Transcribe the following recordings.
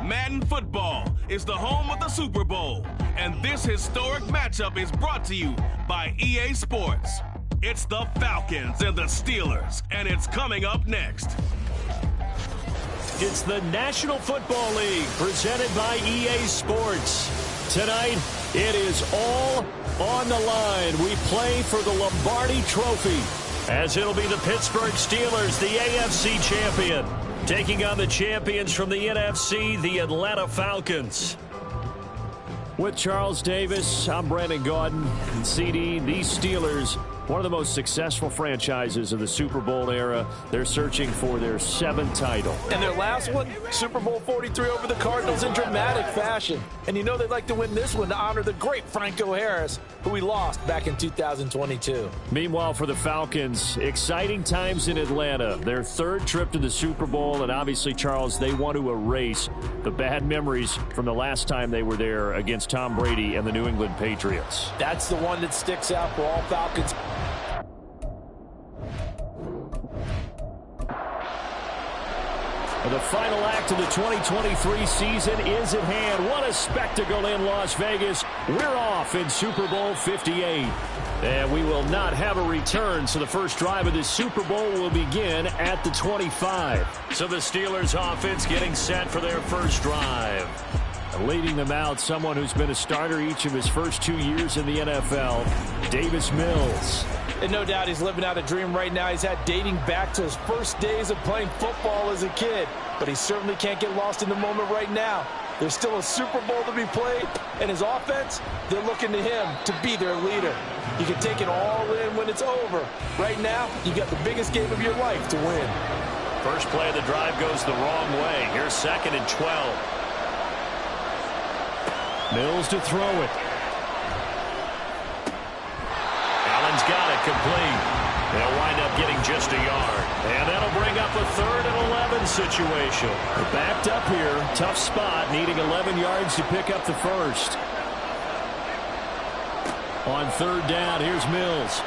Madden Football is the home of the Super Bowl, and this historic matchup is brought to you by EA Sports. It's the Falcons and the Steelers, and it's coming up next. It's the National Football League presented by EA Sports. Tonight, it is all on the line. We play for the Lombardi Trophy, as it'll be the Pittsburgh Steelers, the AFC champion, taking on the champions from the NFC, the Atlanta Falcons. With Charles Davis, I'm Brandon Gaudin. And CD, these Steelers, one of the most successful franchises of the Super Bowl era. They're searching for their 7th title. And their last one, Super Bowl 43 over the Cardinals in dramatic fashion. And you know they'd like to win this one to honor the great Franco Harris, who we lost back in 2022. Meanwhile, for the Falcons, exciting times in Atlanta. Their 3rd trip to the Super Bowl, and obviously, Charles, they want to erase the bad memories from the last time they were there against Tom Brady and the New England Patriots. That's the one that sticks out for all Falcons. The final act of the 2023 season is at hand. What a spectacle in Las Vegas. We're off in Super Bowl 58. And we will not have a return, so the first drive of this Super Bowl will begin at the 25. So the Steelers offense getting set for their first drive. Leading them out, someone who's been a starter each of his first 2 years in the NFL, Davis Mills. And no doubt he's living out a dream right now. He's had dating back to his first days of playing football as a kid. But he certainly can't get lost in the moment right now. There's still a Super Bowl to be played, and his offense, they're looking to him to be their leader. You can take it all in when it's over. Right now, you got the biggest game of your life to win. First play of the drive goes the wrong way. Here's 2nd and 12. Mills to throw it. Allen's got it, complete. They'll wind up getting just a yard. And that'll bring up a 3rd and 11 situation. They're backed up here. Tough spot, needing 11 yards to pick up the first. On 3rd down, here's Mills.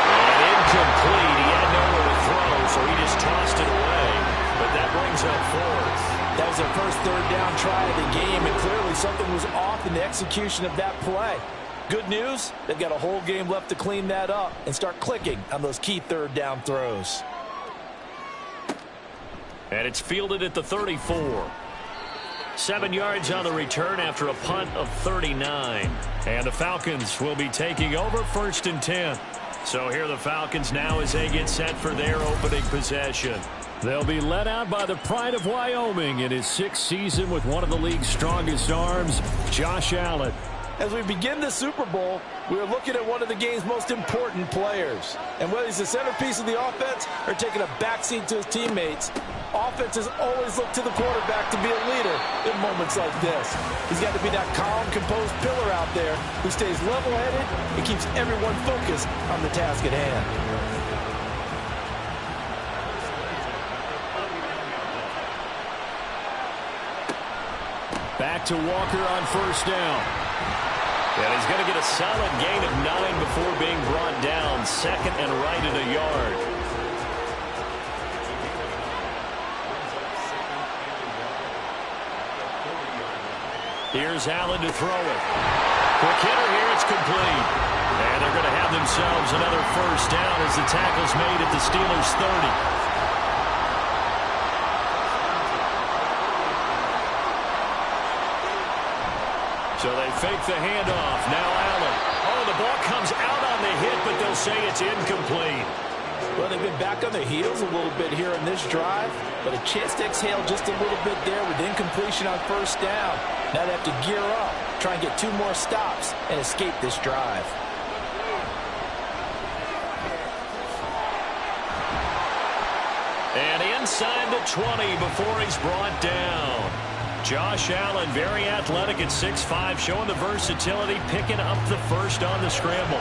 And incomplete. He had nowhere to throw, so he just tossed it away. But that brings up 4th. That was their first 3rd down try of the game, and clearly something was off in the execution of that play. Good news, they've got a whole game left to clean that up and start clicking on those key 3rd down throws. And it's fielded at the 34. 7 yards on the return after a punt of 39. And the Falcons will be taking over 1st and 10. So here are the Falcons now as they get set for their opening possession. They'll be led out by the pride of Wyoming in his 6th season with one of the league's strongest arms, Josh Allen. As we begin the Super Bowl, we're looking at one of the game's most important players. And whether he's the centerpiece of the offense or taking a backseat to his teammates, offenses always look to the quarterback to be a leader in moments like this. He's got to be that calm, composed pillar out there who stays level-headed and keeps everyone focused on the task at hand. Back to Walker on 1st down. And he's going to get a solid gain of 9 before being brought down. 2nd and right at a yard. Here's Allen to throw it. Quick hitter here, it's complete. And they're going to have themselves another 1st down as the tackle's made at the Steelers' 30. So they fake the handoff. Now Allen. Oh, the ball comes out on the hit, but they'll say it's incomplete. Well, they've been back on their heels a little bit here in this drive, but a chance to exhale just a little bit there with incompletion on 1st down. Now they have to gear up, try and get 2 more stops, and escape this drive. And inside the 20 before he's brought down. Josh Allen, very athletic at 6'5", showing the versatility, picking up the first on the scramble.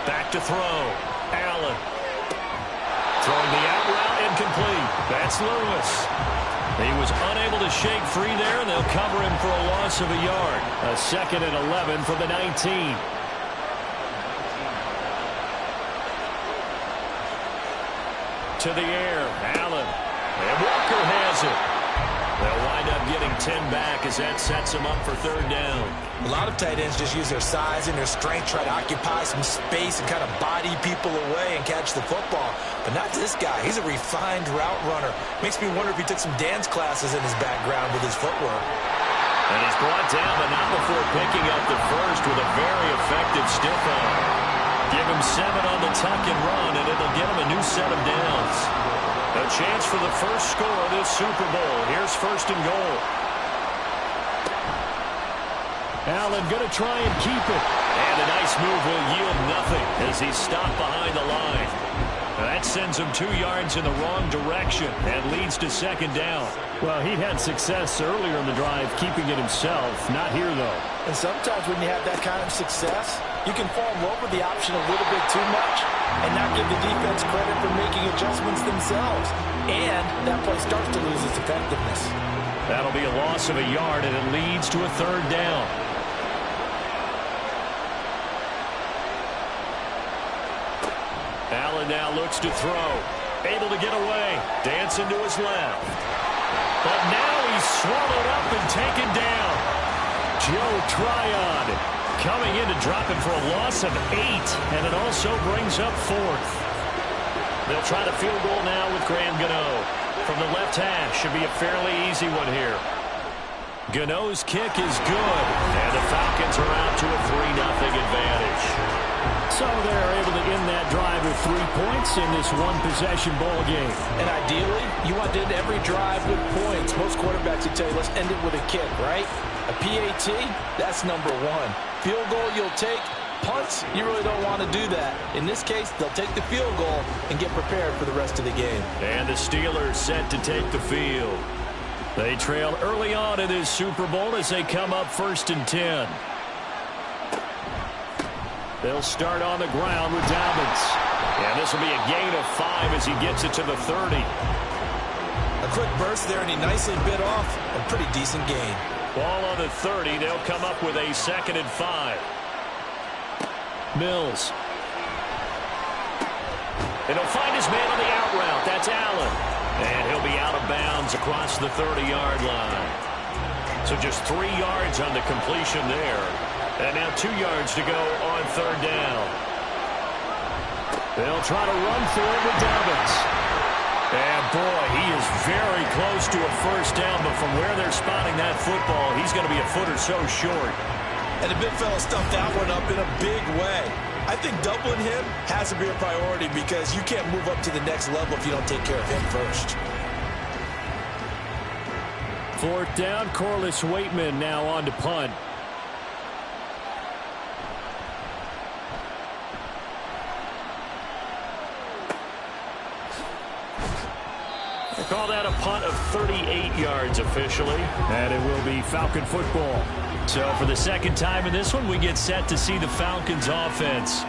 Back to throw. Allen. Throwing the out route, incomplete. That's Lewis. He was unable to shake free there, and they'll cover him for a loss of a yard. A 2nd and 11 from the 19. To the air, Allen. And Walker has it. They'll wind up getting 10 back as that sets them up for 3rd down. A lot of tight ends just use their size and their strength, try to occupy some space and kind of body people away and catch the football. But not this guy. He's a refined route runner. Makes me wonder if he took some dance classes in his background with his footwork. And he's brought down, but not before picking up the first with a very effective stiff arm. Give him 7 on the tuck and run, and it'll get him a new set of downs. A chance for the first score of this Super Bowl. Here's 1st and goal. Allen going to try and keep it. And a nice move will yield nothing as he's stopped behind the line. That sends him 2 yards in the wrong direction and leads to 2nd down. Well, he had success earlier in the drive keeping it himself. Not here, though. And sometimes when you have that kind of success, you can fall in love with the option a little bit too much and not give the defense credit for making adjustments themselves. And that play starts to lose its effectiveness. That'll be a loss of a yard, and it leads to a 3rd down. Allen now looks to throw. Able to get away. Dancing to his left. But now he's swallowed up and taken down. Joe Tryon coming in to drop him for a loss of 8. And it also brings up 4th. They'll try the field goal now with Graham Gano. From the left hash, should be a fairly easy one here. Gano's kick is good. And the Falcons are out to a 3-0 advantage. So they're able to end that drive with 3 points in this one-possession ball game. And ideally, you want to end every drive with points. Most quarterbacks would tell you, let's end it with a kick, right? A PAT, that's number 1. Field goal you'll take. Punts, you really don't want to do that. In this case, they'll take the field goal and get prepared for the rest of the game. And the Steelers set to take the field. They trail early on in this Super Bowl as they come up 1st and 10. They'll start on the ground with Dobbins. And this will be a gain of 5 as he gets it to the 30. A quick burst there, and he nicely bit off a pretty decent gain. Ball on the 30. They'll come up with a 2nd and 5. Mills. And he'll find his man on the out route. That's Allen. And he'll be out of bounds across the 30-yard line. So just 3 yards on the completion there. And now 2 yards to go on 3rd down. They'll try to run for it with Dobbins. And boy, he is very close to a 1st down, but from where they're spotting that football, he's going to be a foot or so short. And the big fella stuffed that one up in a big way. I think doubling him has to be a priority because you can't move up to the next level if you don't take care of him first. 4th down, Corliss Waitman now on to punt. They call that a punt of 38 yards officially. And it will be Falcon football. So for the 2nd time in this one, we get set to see the Falcons offense.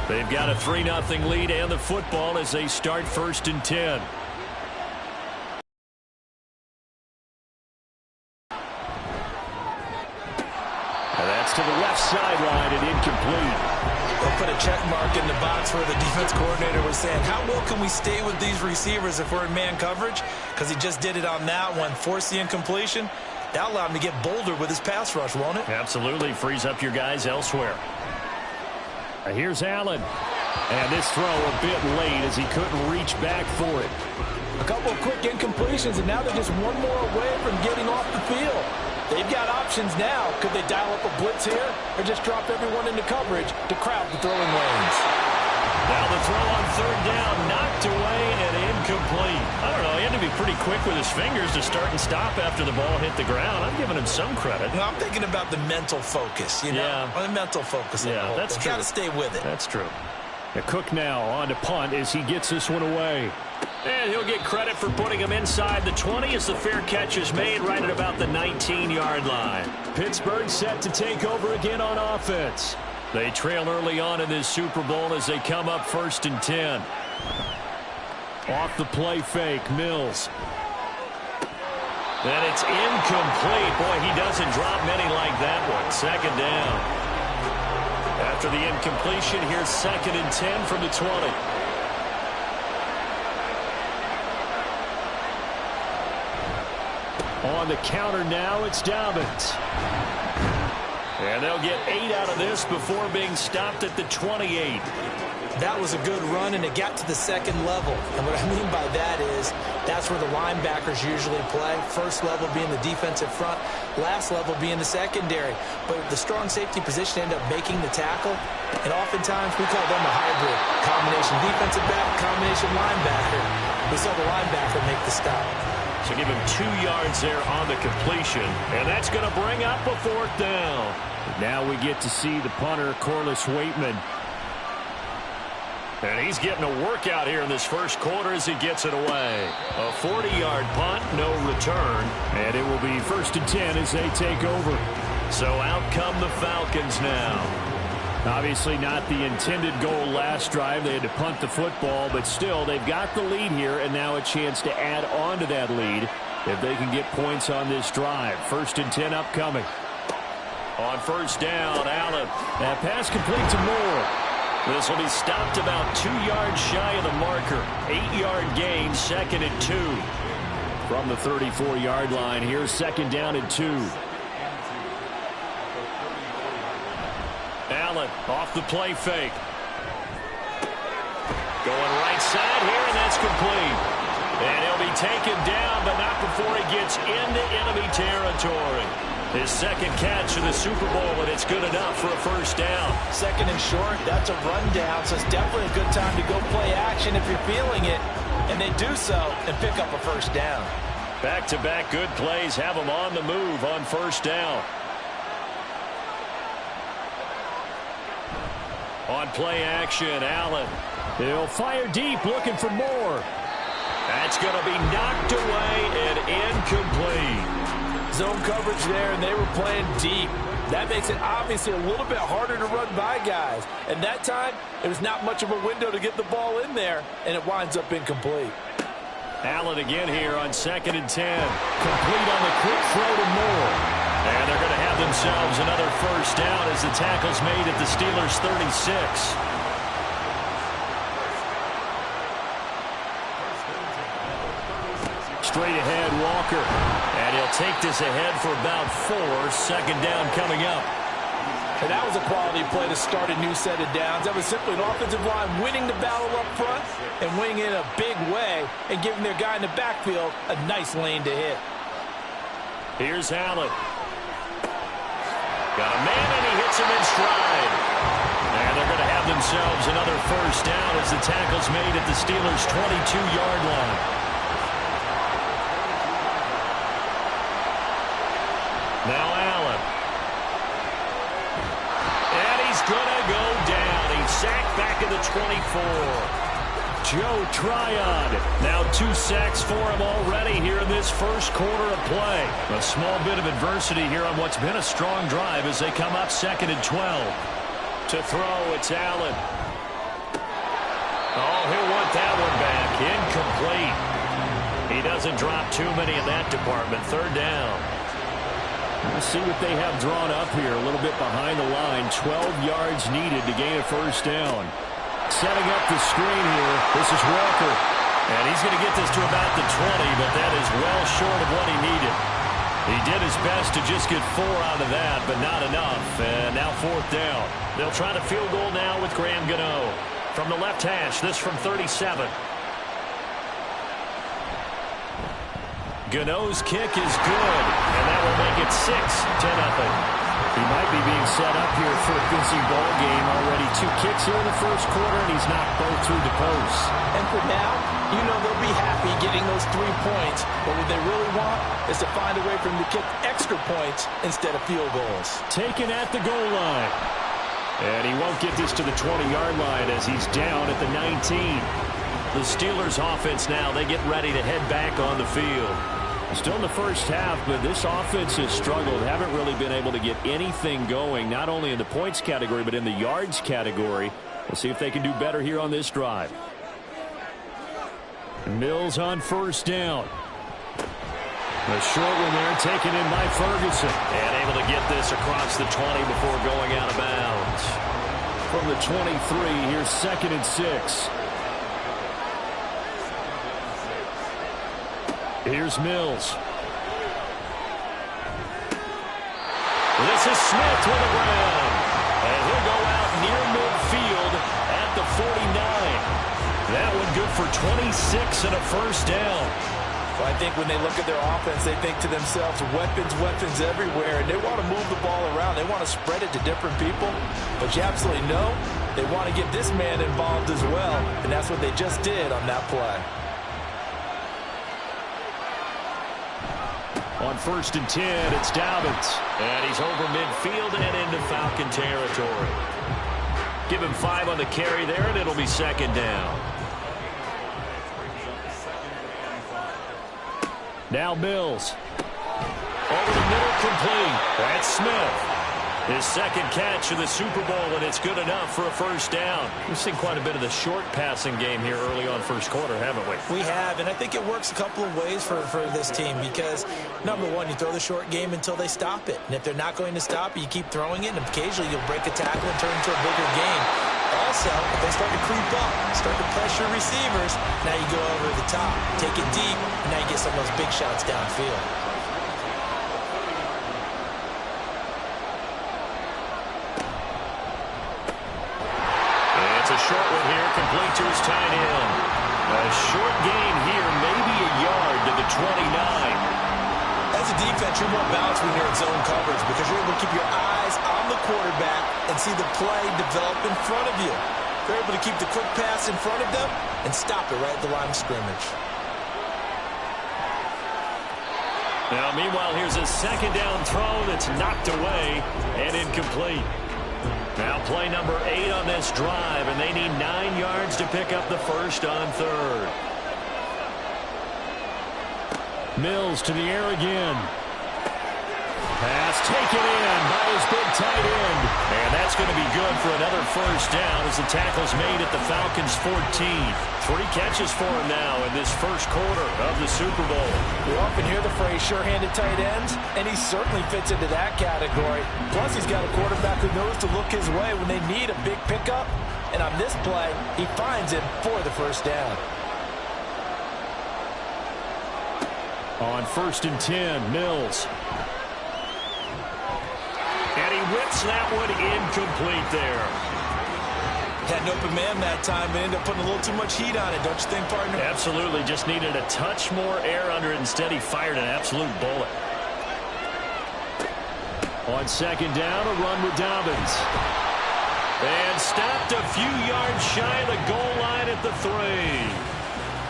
They've got a 3-0 lead and the football as they start 1st and 10. And that's to the left sideline and incomplete. They'll put a check mark in the box where the defense coordinator was saying, how well can we stay with these receivers if we're in man coverage? Because he just did it on that one, forced the incompletion. That allowed him to get bolder with his pass rush, won't it? Absolutely. Frees up your guys elsewhere. Here's Allen. And this throw a bit late as he couldn't reach back for it. A couple of quick incompletions, and now they're just one more away from getting off the field. They've got options now. Could they dial up a blitz here or just drop everyone into coverage to crowd the throwing lanes? Now the throw on 3rd down, knocked away and incomplete. I don't know, he had to be pretty quick with his fingers to start and stop after the ball hit the ground. I'm giving him some credit. Well, I'm thinking about the mental focus, you know? Yeah. The mental focus. Yeah, that's true. Got to stay with it. That's true. The Cook now on to punt as he gets this one away. And he'll get credit for putting him inside the 20 as the fair catch is made right at about the 19-yard line. Pittsburgh set to take over again on offense. They trail early on in this Super Bowl as they come up 1st and 10. Off the play fake, Mills. And it's incomplete. Boy, he doesn't drop many like that one. 2nd down. After the incompletion, here's 2nd and 10 from the 20. On the counter now, it's Dobbins. And they'll get 8 out of this before being stopped at the 28. That was a good run, and it got to the 2nd level. And what I mean by that is that's where the linebackers usually play. First level being the defensive front, last level being the secondary. But the strong safety position ended up making the tackle, and oftentimes we call them a hybrid. Combination defensive back, combination linebacker. We saw the linebacker make the stop. So give him 2 yards there on the completion, and that's going to bring up a 4th down. Now we get to see the punter, Corliss Waitman. And he's getting a workout here in this 1st quarter as he gets it away. A 40-yard punt, no return, and it will be 1st and 10 as they take over. So out come the Falcons now. Obviously not the intended goal last drive. They had to punt the football, but still they've got the lead here, and now a chance to add on to that lead if they can get points on this drive. 1st and 10 upcoming. On 1st down, Allen. That pass complete to Moore. This will be stopped about 2 yards shy of the marker. 8-yard gain, 2nd and 2. From the 34-yard line, here's 2nd down and 2. Allen off the play fake. Going right side here, and that's complete. And he'll be taken down, but not before he gets into enemy territory. His 2nd catch of the Super Bowl, and it's good enough for a 1st down. 2nd and short, that's a rundown, so it's definitely a good time to go play action if you're feeling it. And they do so and pick up a 1st down. Back-to-back good plays have them on the move on 1st down. On play action, Allen. He'll fire deep, looking for more. That's going to be knocked away and incomplete. Zone coverage there, and they were playing deep. That makes it obviously a little bit harder to run by guys. And that time, there was not much of a window to get the ball in there, and it winds up incomplete. Allen again here on 2nd and 10. Complete on the quick throw to Moore. And they're going to have themselves another first down as the tackle's made at the Steelers' 36. Straight ahead, Walker. And he'll take this ahead for about 4. 2nd down coming up. And that was a quality play to start a new set of downs. That was simply an offensive line winning the battle up front and winning in a big way and giving their guy in the backfield a nice lane to hit. Here's Allen. Got a man, and he hits him in stride. And they're going to have themselves another first down as the tackle's made at the Steelers' 22-yard line. Now Allen. And he's going to go down. He's sacked back at the 24. Joe Tryon. Now 2 sacks for him already here in this first quarter of play. A small bit of adversity here on what's been a strong drive as they come up 2nd and 12. To throw, it's Allen. Oh, he'll want that one back. Incomplete. He doesn't drop too many in that department. 3rd down. We'll see what they have drawn up here. A little bit behind the line. 12 yards needed to gain a first down. Setting up the screen here. This is Walker. And he's going to get this to about the 20, but that is well short of what he needed. He did his best to just get 4 out of that, but not enough. And now 4th down. They'll try to field goal now with Graham Gano. From the left hash, this from 37. Gano's kick is good, and that will make it 6-0. He might be being set up here for a busy ball game already. 2 kicks here in the first quarter, and he's knocked both through the posts. And for now, you know they'll be happy getting those 3 points, but what they really want is to find a way for him to kick extra points instead of field goals. Taken at the goal line. And he won't get this to the 20-yard line as he's down at the 19. The Steelers' offense now, they get ready to head back on the field. Still in the first half, but this offense has struggled. Haven't really been able to get anything going, not only in the points category, but in the yards category. We'll see if they can do better here on this drive. Mills on first down. A short one there, taken in by Ferguson. And able to get this across the 20 before going out of bounds. From the 23, here's 2nd and 6. Here's Mills. This is Smith with a ground. And he'll go out near midfield at the 49. That one good for 26 and a first down. Well, I think when they look at their offense, they think to themselves, weapons, weapons everywhere. And they want to move the ball around. They want to spread it to different people. But you absolutely know they want to get this man involved as well. And that's what they just did on that play. On 1st and 10, it's Dobbins. And he's over midfield and into Falcon territory. Give him 5 on the carry there, and it'll be 2nd down. Now Mills. Over the middle, complete. That's Smith. His 2nd catch of the Super Bowl, and it's good enough for a first down. We've seen quite a bit of the short passing game here early on first quarter, haven't we? We have, and I think it works a couple of ways for this team because, number one, you throw the short game until they stop it. And if they're not going to stop it, you keep throwing it, and occasionally you'll break a tackle and turn it into a bigger game. Also, if they start to creep up, start to pressure receivers, now you go over the top, take it deep, and now you get some of those big shots downfield. Short one here, complete to his tight end. A short gain here, maybe a yard to the 29. As a defense, you're more balanced when you're in zone coverage because you're able to keep your eyes on the quarterback and see the play develop in front of you. They're able to keep the quick pass in front of them and stop it right at the line of scrimmage. Now, meanwhile, here's a 2nd down throw that's knocked away and incomplete. Now play number 8 on this drive, and they need 9 yards to pick up the first on 3rd. Mills to the air again. Pass taken in by his big tight end. And that's going to be good for another first down as the tackle's made at the Falcons' 14. 3 catches for him now in this first quarter of the Super Bowl. We often hear the phrase sure-handed tight ends, and he certainly fits into that category. Plus, he's got a quarterback who knows to look his way when they need a big pickup. And on this play, he finds him for the first down. On 1st and 10, Mills. And he whips that one incomplete there. Had an open man that time, but ended up putting a little too much heat on it, don't you think, partner? Absolutely. Just needed a touch more air under it. Instead, he fired an absolute bullet. On 2nd down, a run with Dobbins. And stopped a few yards shy of the goal line at the 3.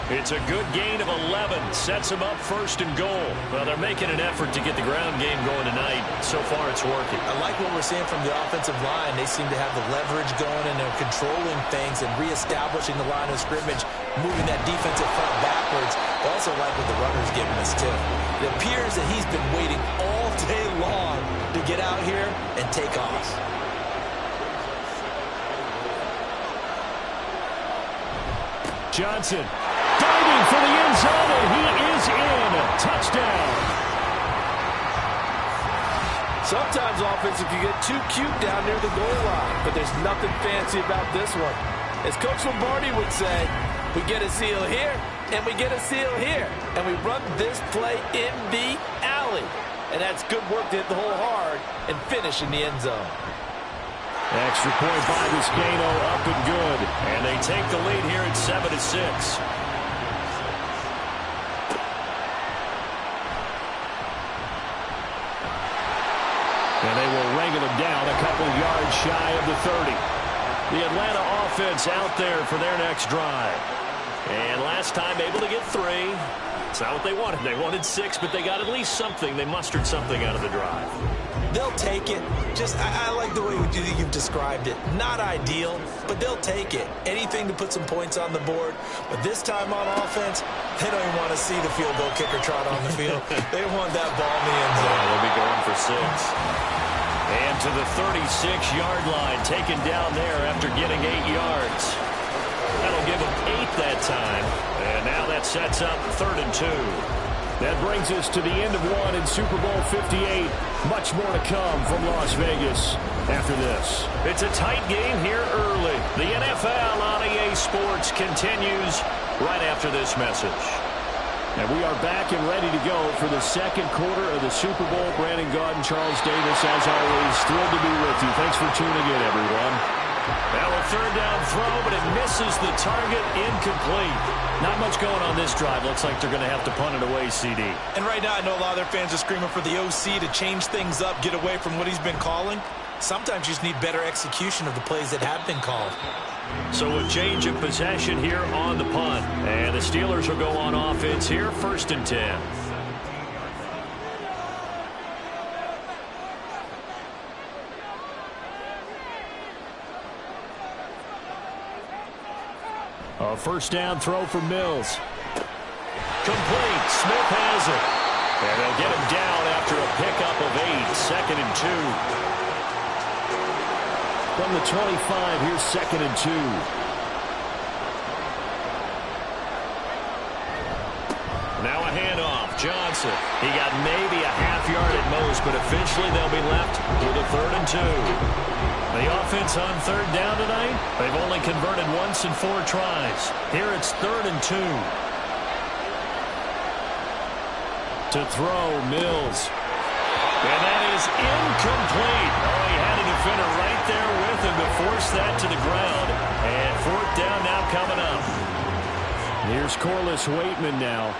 It's a good gain of 11. Sets him up 1st and goal. Well, they're making an effort to get the ground game going tonight. So far, it's working. I like what we're seeing from the offensive line. They seem to have the leverage going, and they're controlling things and reestablishing the line of scrimmage, moving that defensive front backwards. I also like what the runner's giving us, too. It appears that he's been waiting all day long to get out here and take off. Johnson. Diving for the end zone, and he is in. Touchdown. Sometimes offense, if you get too cute down near the goal line, but there's nothing fancy about this one. As Coach Lombardi would say, we get a seal here, and we get a seal here, and we run this play in the alley. And that's good work to hit the hole hard and finish in the end zone. Extra point by Vizcaino, up and good. And they take the lead here at 7-6. And they will wrangle him down a couple yards shy of the 30. The Atlanta offense out there for their next drive. And last time able to get 3. It's not what they wanted. They wanted 6, but they got at least something. They mustered something out of the drive. They'll take it. I like the way you've described it. Not ideal, but they'll take it. Anything to put some points on the board. But this time on offense, they don't even want to see the field goal kicker trot on the field. They want that ball in the end zone. Yeah, they'll be going for 6. And to the 36-yard line, taken down there after getting 8 yards. That'll give them 8 that time. And now that sets up 3rd and 2. That brings us to the end of 1 in Super Bowl 58. Much more to come from Las Vegas after this. It's a tight game here early. The NFL on EA Sports continues right after this message. And we are back and ready to go for the second quarter of the Super Bowl. Brandon Gaudin and Charles Davis, as always, thrilled to be with you. Thanks for tuning in, everyone. Now a 3rd down throw, but it misses the target, incomplete. Not much going on this drive. Looks like they're going to have to punt it away, CD. And right now, I know a lot of their fans are screaming for the OC to change things up, get away from what he's been calling. Sometimes you just need better execution of the plays that have been called. So a change of possession here on the punt. And the Steelers will go on offense here, 1st and 10. A 1st down throw for Mills. Complete. Smith has it. And they'll get him down after a pickup of 8. 2nd and 2. From the 25, here's 2nd and 2. Now a handoff. Johnson. He got maybe a half yard at most, but eventually they'll be left with a 3rd and 2. The offense on 3rd down tonight, they've only converted once in 4 tries. Here it's 3rd and 2. To throw, Mills. And that is incomplete. Oh, he had a defender right there with him to force that to the ground. And 4th down now coming up. Here's Corliss Waitman now.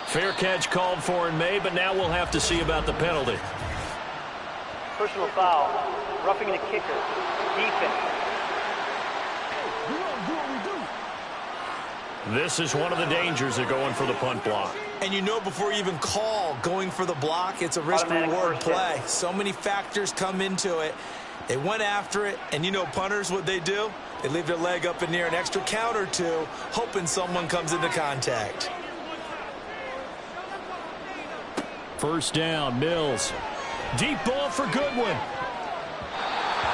Fair catch called for and made, but now we'll have to see about the penalty. Personal foul, roughing the kicker, defense. This is one of the dangers of going for the punt block. And you know before you even call going for the block, it's a risk-reward play. So many factors come into it. They went after it, and you know punters, what they do? They leave their leg up in the air an extra count or two, hoping someone comes into contact. First down, Mills. Deep ball for Goodwin.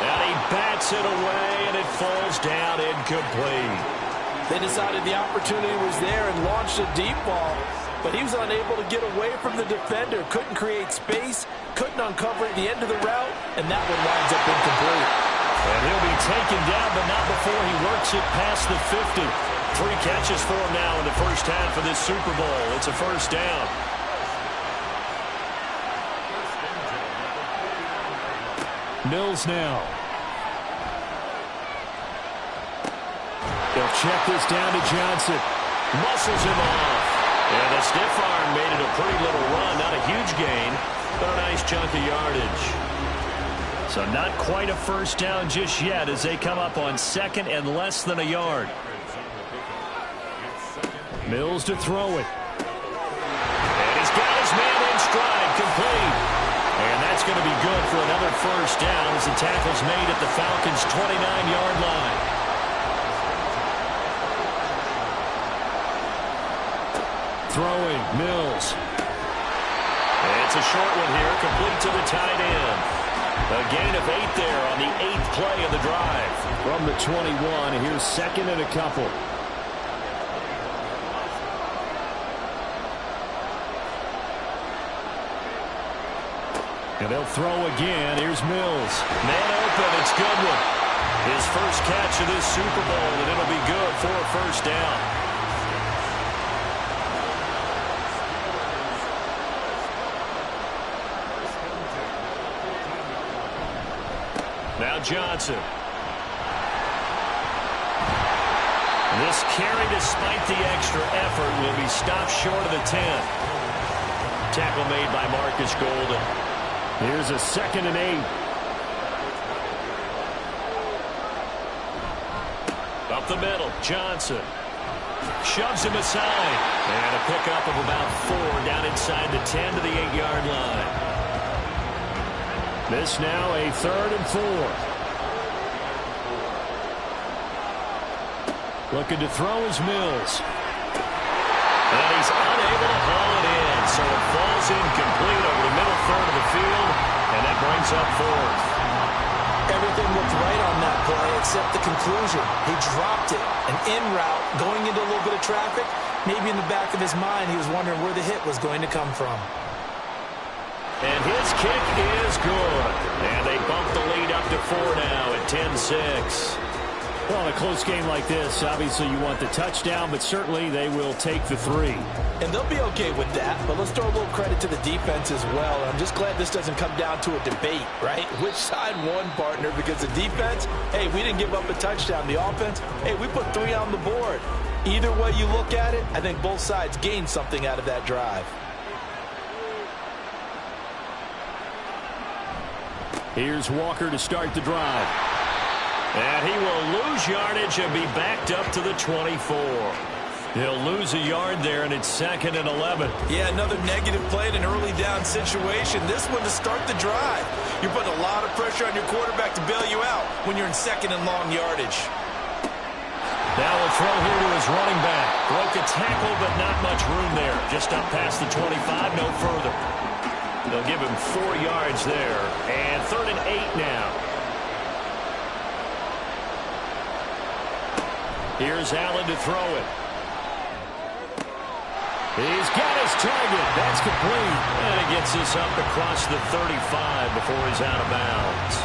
And he bats it away, and it falls down incomplete. They decided the opportunity was there and launched a deep ball, but he was unable to get away from the defender, couldn't create space, couldn't uncover at the end of the route, and that one winds up incomplete. And he'll be taken down, but not before he works it past the 50. 3 catches for him now in the first half of this Super Bowl. It's a first down. Mills now. They'll check this down to Johnson. Muscles him off. And the stiff arm made it a pretty little run. Not a huge gain, but a nice chunk of yardage. So not quite a first down just yet as they come up on second and less than a yard. Mills to throw it. And he's got his man in stride, complete. And that's going to be good for another first down as the tackle's made at the Falcons' 29-yard line. Throwing, Mills. It's a short one here, complete to the tight end. A gain of 8 there on the 8th play of the drive. From the 21, here's second and a couple. And they'll throw again. Here's Mills. Man open, it's Goodwin. His first catch of this Super Bowl, and it'll be good for a first down. Now Johnson. This carry, despite the extra effort, will be stopped short of the 10. Tackle made by Marcus Golden. Here's a 2nd and 8. Up the middle, Johnson. Shoves him aside. And a pickup of about 4 down inside the 10 to the 8-yard line. This now a 3rd and 4. Looking to throw is Mills. And he's unable to haul it in, so it falls incomplete over the middle third of the field, and that brings up 4th. Everything looked right on that play except the conclusion. He dropped it, an in route, going into a little bit of traffic. Maybe in the back of his mind he was wondering where the hit was going to come from. And his kick is good. And they bump the lead up to 4 now at 10-6. Well, in a close game like this, obviously you want the touchdown, but certainly they will take the 3. And they'll be okay with that, but let's throw a little credit to the defense as well. I'm just glad this doesn't come down to a debate, right? Which side won, partner? Because the defense, hey, we didn't give up a touchdown. The offense, hey, we put 3 on the board. Either way you look at it, I think both sides gained something out of that drive. Here's Walker to start the drive. And he will lose yardage and be backed up to the 24. He'll lose a yard there, and it's 2nd and 11. Yeah, another negative play in an early down situation. This one to start the drive. You're putting a lot of pressure on your quarterback to bail you out when you're in 2nd and long yardage. Now we'll throw here to his running back. Broke a tackle, but not much room there. Just up past the 25, no further. They'll give him 4 yards there. And 3rd and 8 now. Here's Allen to throw it. He's got his target. That's complete. And he gets this up across the 35 before he's out of bounds.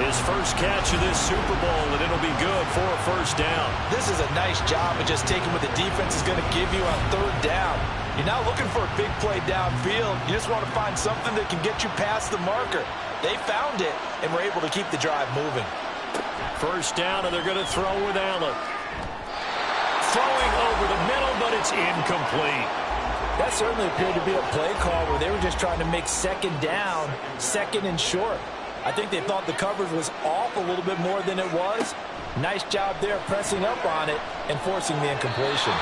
His first catch of this Super Bowl, and it'll be good for a first down. This is a nice job of just taking what the defense is going to give you on 3rd down. You're not looking for a big play downfield. You just want to find something that can get you past the marker. They found it, and were able to keep the drive moving. First down, and they're going to throw with Allen. Throwing over the middle, but it's incomplete. That certainly appeared to be a play call where they were just trying to make 2nd down, 2nd and short. I think they thought the coverage was off a little bit more than it was. Nice job there pressing up on it and forcing the incompletion.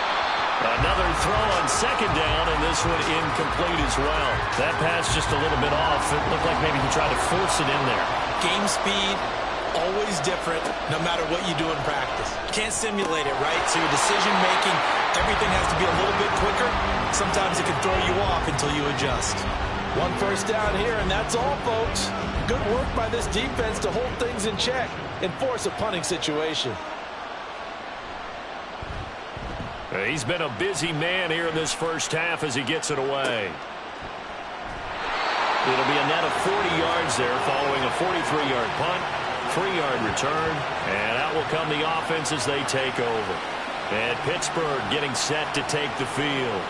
Another throw on 2nd down, and this one incomplete as well. That pass just a little bit off. It looked like maybe he tried to force it in there. Game speed, always different no matter what you do in practice. You can't simulate it, right? So your decision-making, everything has to be a little bit quicker. Sometimes it can throw you off until you adjust. 1 first down here, and that's all, folks. Good work by this defense to hold things in check and force a punting situation. He's been a busy man here in this first half as he gets it away. It'll be a net of 40 yards there following a 43-yard punt, 3-yard return, and out will come the offense as they take over. And Pittsburgh getting set to take the field.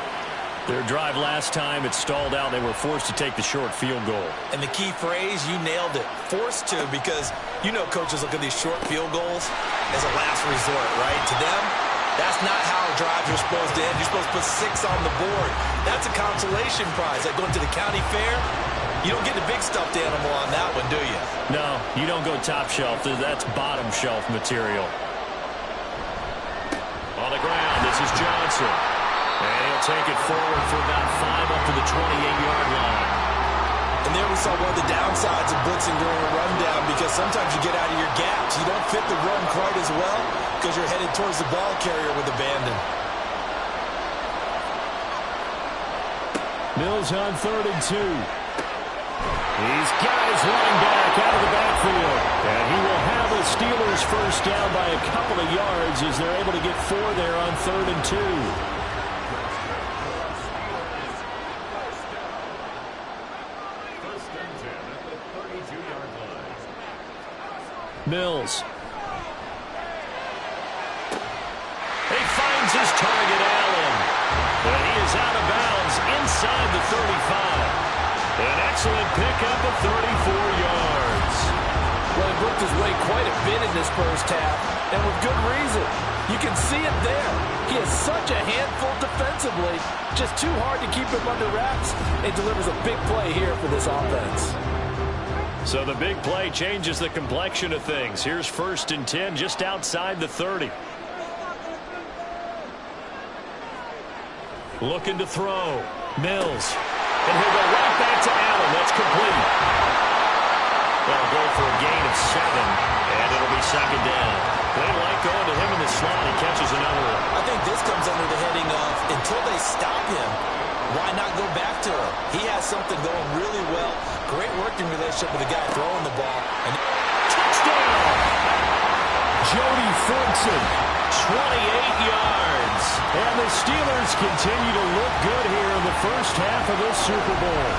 Their drive last time, it stalled out. They were forced to take the short field goal. And the key phrase, you nailed it. Forced to, because you know coaches look at these short field goals as a last resort, right? To them, that's not how drives are supposed to end. You're supposed to put 6 on the board. That's a consolation prize. Like going to the county fair, you don't get the big stuffed animal on that one, do you? No, you don't go top shelf. That's bottom shelf material. On the ground, this is Johnson. And he'll take it forward for about 5 up to the 28-yard line. And there we saw one of the downsides of blitzing during a rundown, because sometimes you get out of your gaps. You don't fit the run quite as well because you're headed towards the ball carrier with abandon. Mills on 3rd and 2. He's got his running back out of the backfield. And he will have the Steelers first down by a couple of yards as they're able to get 4 there on 3rd and 2. Mills. He finds his target, Allen. And he is out of bounds inside the 35. An excellent pickup of 34 yards. Well, he worked his way quite a bit in this first half, and with good reason. You can see it there. He is such a handful defensively. Just too hard to keep him under wraps. It delivers a big play here for this offense. So the big play changes the complexion of things. Here's 1st and 10 just outside the 30. Looking to throw. Mills. And he'll go right back to Allen. That's complete. They'll go for a gain of 7, and it'll be 2nd down. They like going to him in the slot. He catches another one. I think this comes under the heading of, until they stop him, why not go back to him? He has something going really well. Great working relationship with the guy throwing the ball. And touchdown! Jody Ferguson, 28 yards. And the Steelers continue to look good here in the first half of this Super Bowl.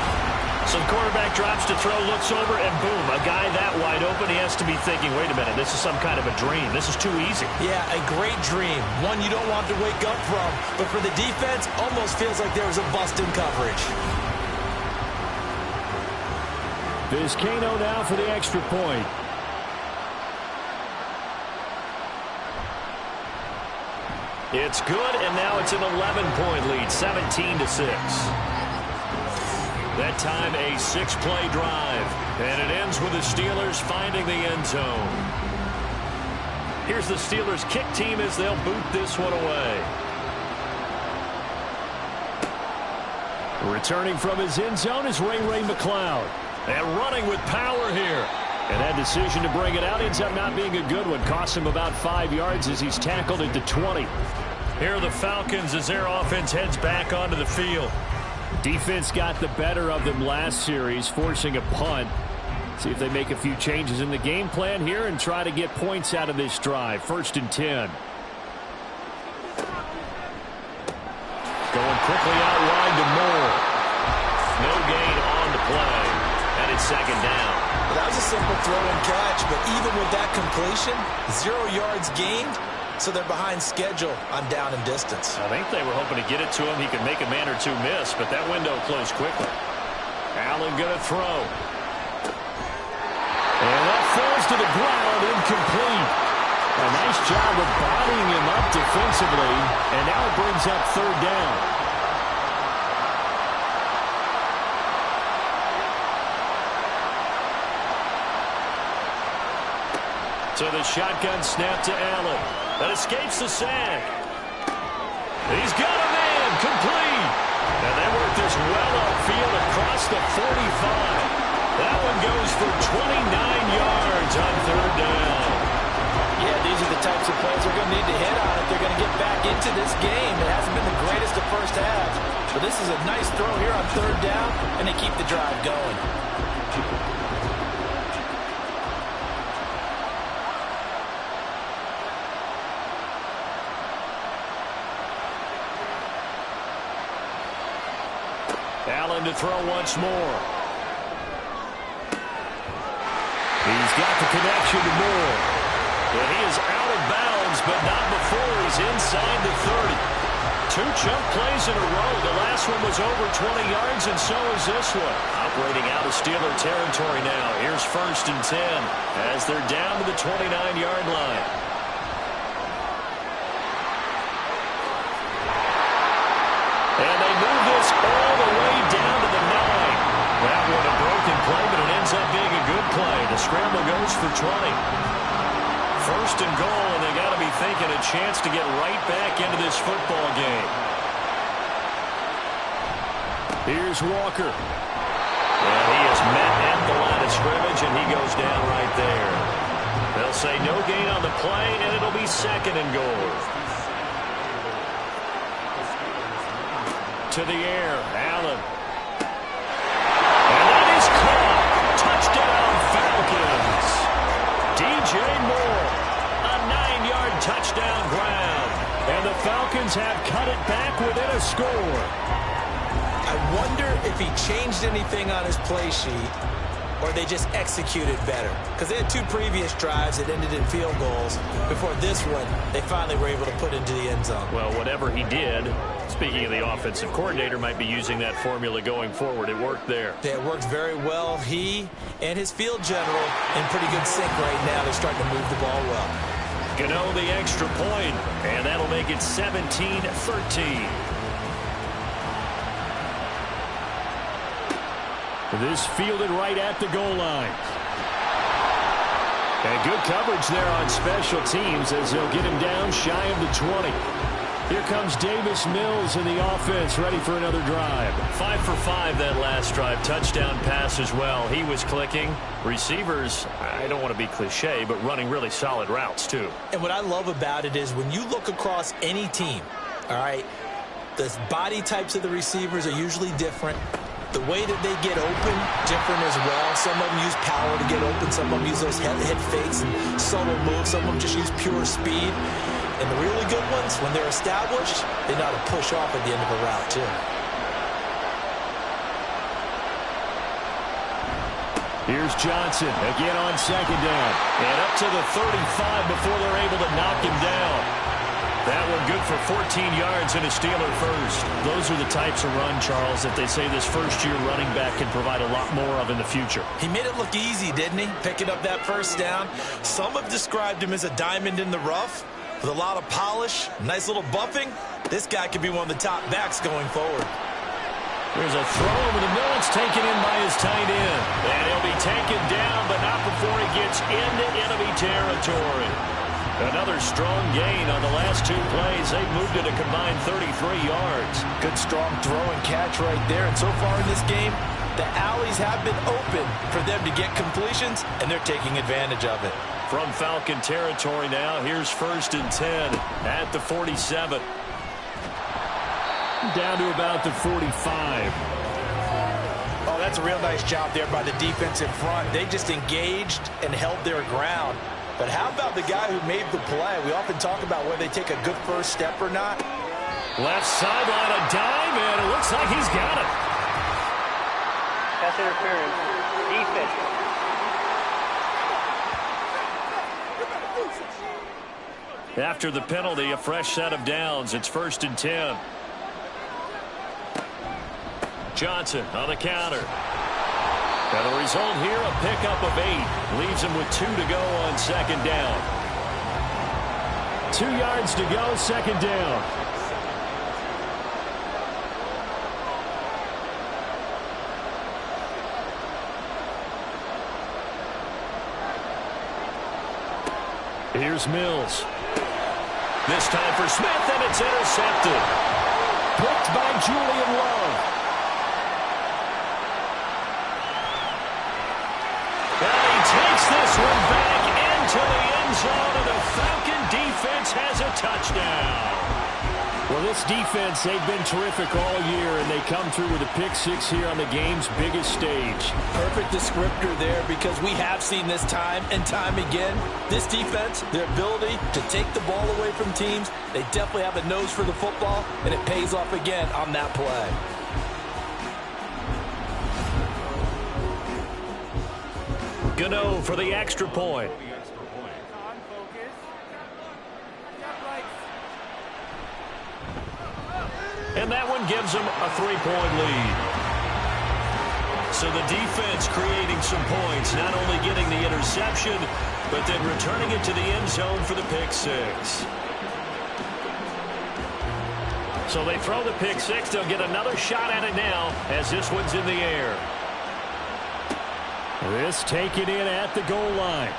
So the quarterback drops to throw, looks over, and boom, a guy that wide open, he has to be thinking, wait a minute, this is some kind of a dream. This is too easy. Yeah, a great dream. One you don't want to wake up from. But for the defense, almost feels like there was a bust in coverage. Vizcaino now for the extra point. It's good, and now it's an 11-point lead, 17-6. That time a 6-play drive, and it ends with the Steelers finding the end zone. Here's the Steelers kick team as they'll boot this one away. Returning from his end zone is Ray McCloud. And running with power here. And that decision to bring it out ends up not being a good one. Costs him about 5 yards as he's tackled at the 20. Here are the Falcons as their offense heads back onto the field. Defense got the better of them last series, forcing a punt. See if they make a few changes in the game plan here and try to get points out of this drive. 1st and 10. Going quickly out wide to Moore. No gain on the play. And it's 2nd down. Well, that was a simple throw and catch, but even with that completion, 0 yards gained, so they're behind schedule on down and distance. I think they were hoping to get it to him. He could make a man or two miss, but that window closed quickly. Allen going to throw. And that falls to the ground, incomplete. A nice job of bodying him up defensively, and now it brings up 3rd down. So the shotgun snap to Allen. That escapes the sack. He's got a man, complete. And they work this well upfield across the 45. That one goes for 29 yards on third down. Yeah, these are the types of plays they're going to need to hit on if they're going to get back into this game. It hasn't been the greatest of first halves, but this is a nice throw here on third down, and they keep the drive going. Allen to throw once more. He's got the connection to Moore. And he is out of bounds, but not before he's inside the 30. Two chunk plays in a row. The last one was over 20 yards, and so is this one. Operating out of Steeler territory now. Here's 1st and 10 as they're down to the 29-yard line. And they move this all the way down to the 9. That one a broken play, but it ends up being a good play. The scramble goes for 20. 1st and goal, and they got to be thinking a chance to get right back into this football game. Here's Walker. And he is met at the line of scrimmage, and he goes down right there. They'll say no gain on the play, and it'll be 2nd and goal. To the air, Allen. And that is caught. Touchdown, Falcons. DJ Moore, a 9-yard touchdown grab. And the Falcons have cut it back within a score. I wonder if he changed anything on his play sheet or they just executed better. Because they had 2 previous drives that ended in field goals. Before this one, they finally were able to put into the end zone. Well, whatever he did, speaking of the offensive coordinator, might be using that formula going forward. It worked there. Yeah, it worked very well. He and his field general in pretty good sync right now. They're starting to move the ball well. Gano the extra point, and that'll make it 17-13. This fielded right at the goal line. And good coverage there on special teams as they'll get him down shy of the 20. Here comes Davis Mills in the offense, ready for another drive. 5 for 5 that last drive. Touchdown pass as well. He was clicking. Receivers, I don't want to be cliche, but running really solid routes too. And what I love about it is when you look across any team, all right, the body types of the receivers are usually different. The way that they get open, different as well. Some of them use power to get open. Some of them use those head fakes and subtle moves. Some of them just use pure speed. And the really good ones, when they're established, they know how to push off at the end of a route, too. Here's Johnson again on 2nd down. And up to the 35 before they're able to knock him down. That one good for 14 yards and a Steeler first. Those are the types of run, Charles, that they say this first-year running back can provide a lot more of in the future. He made it look easy, didn't he? Picking up that first down. Some have described him as a diamond in the rough with a lot of polish, nice little buffing. This guy could be one of the top backs going forward. There's a throw over the middle. It's taken in by his tight end. And he'll be taken down, but not before he gets into enemy territory. Another strong gain on the last 2 plays. They've moved it a combined 33 yards. Good strong throw and catch right there. And so far in this game, the alleys have been open for them to get completions, and they're taking advantage of it. From Falcon territory now, here's 1st and 10 at the 47. Down to about the 45. Oh, that's a real nice job there by the defense in front. They just engaged and held their ground. But how about the guy who made the play? We often talk about whether they take a good first step or not. Left sideline, a dive, and it looks like he's got it. Pass interference. Defense. After the penalty, a fresh set of downs. It's 1st and 10. Johnson on the counter. And the result here, a pickup of 8. Leaves him with 2 to go on 2nd down. 2 yards to go, 2nd down. Here's Mills. This time for Smith, and it's intercepted. Picked by Julian Love. touchdown. Well, this defense, they've been terrific all year, and they come through with a pick six here on the game's biggest stage. Perfect descriptor there, because we have seen this time and time again. This defense, their ability to take the ball away from teams, they definitely have a nose for the football, and it pays off again on that play. Gano for the extra point. And that one gives them a 3-point lead. So the defense creating some points, not only getting the interception, but then returning it to the end zone for the pick six. So they throw the pick six. They'll get another shot at it now as this one's in the air. This taken in at the goal line.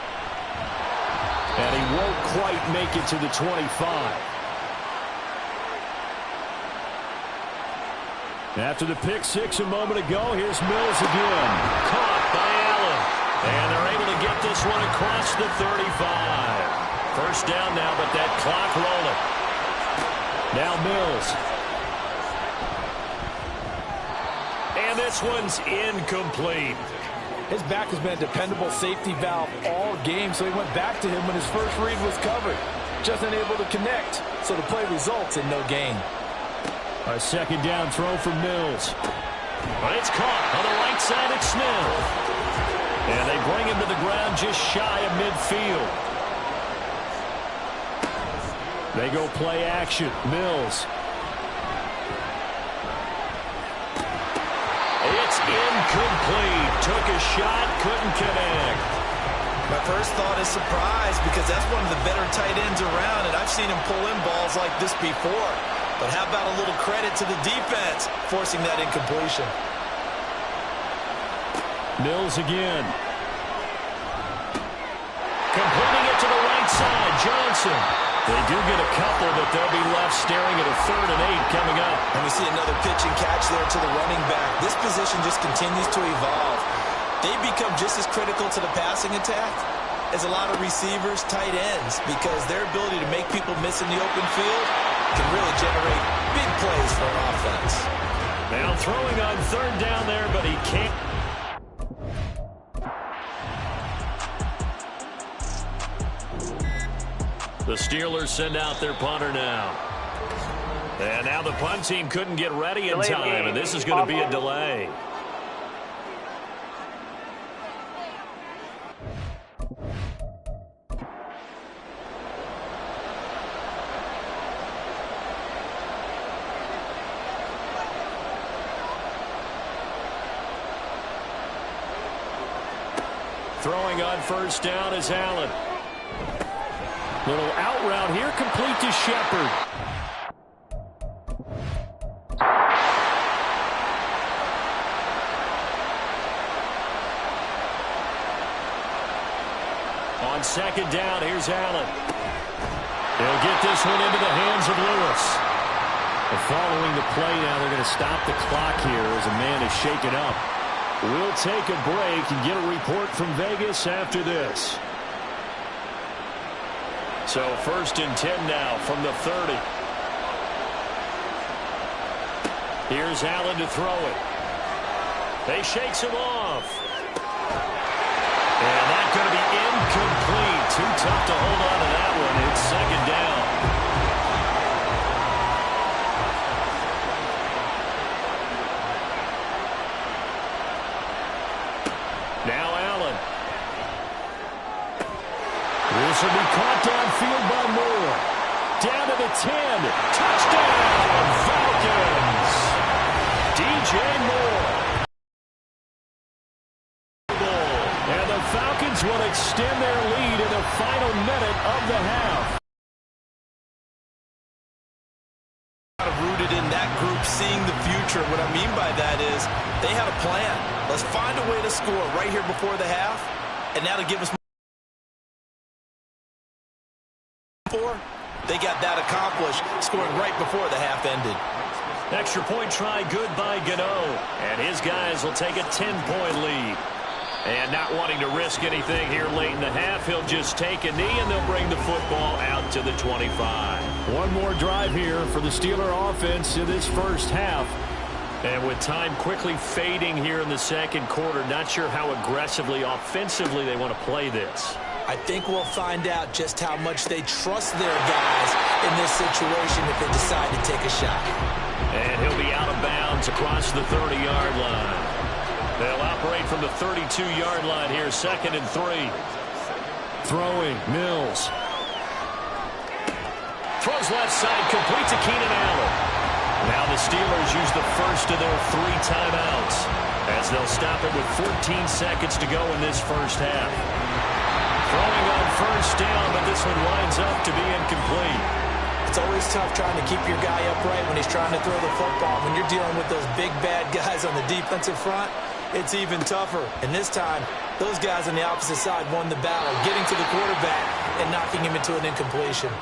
And he won't quite make it to the 25. After the pick six a moment ago, here's Mills again. Caught by Allen. And they're able to get this one across the 35. First down now, but that clock rolling. Now Mills. And this one's incomplete. His back has been a dependable safety valve all game, so he went back to him when his first read was covered. Just unable to connect, so the play results in no gain. A second down throw for Mills. But it's caught on the right side at Smith. And they bring him to the ground just shy of midfield. They go play action. Mills. It's incomplete. Took a shot, couldn't connect. My first thought is surprise, because that's one of the better tight ends around, and I've seen him pull in balls like this before. But how about a little credit to the defense forcing that incompletion? Mills again. Completing it to the right side. Johnson. They do get a couple, but they'll be left staring at a 3rd and 8 coming up. And we see another pitch and catch there to the running back. This position just continues to evolve. They become just as critical to the passing attack as a lot of receivers, tight ends, because their ability to make people miss in the open field can really generate big plays for an offense. Now throwing on 3rd down there, but he can't. The Steelers send out their punter now. And now the punt team couldn't get ready in time, and this is going to be a delay. Throwing on 1st down is Allen. Little out route here, complete to Shepard. On 2nd down, here's Allen. They'll get this one into the hands of Lewis. Following the play now, they're going to stop the clock here as a man is shaken up. We'll take a break and get a report from Vegas after this. So 1st and 10 now from the 30. Here's Allen to throw it. They shakes him off. And that's going to be incomplete. Too tough to hold on to that one. It's 2nd down. Now Allen. This will be caught downfield by Moore. Down to the 10. Touchdown, Falcons. DJ Moore. And the Falcons will extend their lead in the final minute of the half. Rooted in that group, seeing the future. What I mean by that is they had a plan. Let's find a way to score right here before the half, and now to give us more. They got that accomplished, scoring right before the half ended. Extra point try good by Gano, and his guys will take a 10-point lead. And not wanting to risk anything here late in the half, he'll just take a knee, and they'll bring the football out to the 25. One more drive here for the Steeler offense in this first half. And with time quickly fading here in the second quarter, not sure how aggressively, offensively they want to play this. I think we'll find out just how much they trust their guys in this situation if they decide to take a shot. And he'll be out of bounds across the 30-yard line. They'll operate from the 32-yard line here, 2nd and 3. Throwing, Mills. Throws left side, complete to Keenan Allen. Now the Steelers use the first of their 3 timeouts as they'll stop it with 14 seconds to go in this first half. Throwing on first down, but this one winds up to be incomplete. It's always tough trying to keep your guy upright when he's trying to throw the football. When you're dealing with those big, bad guys on the defensive front, it's even tougher. And this time, those guys on the opposite side won the battle, getting to the quarterback and knocking him into an incompletion.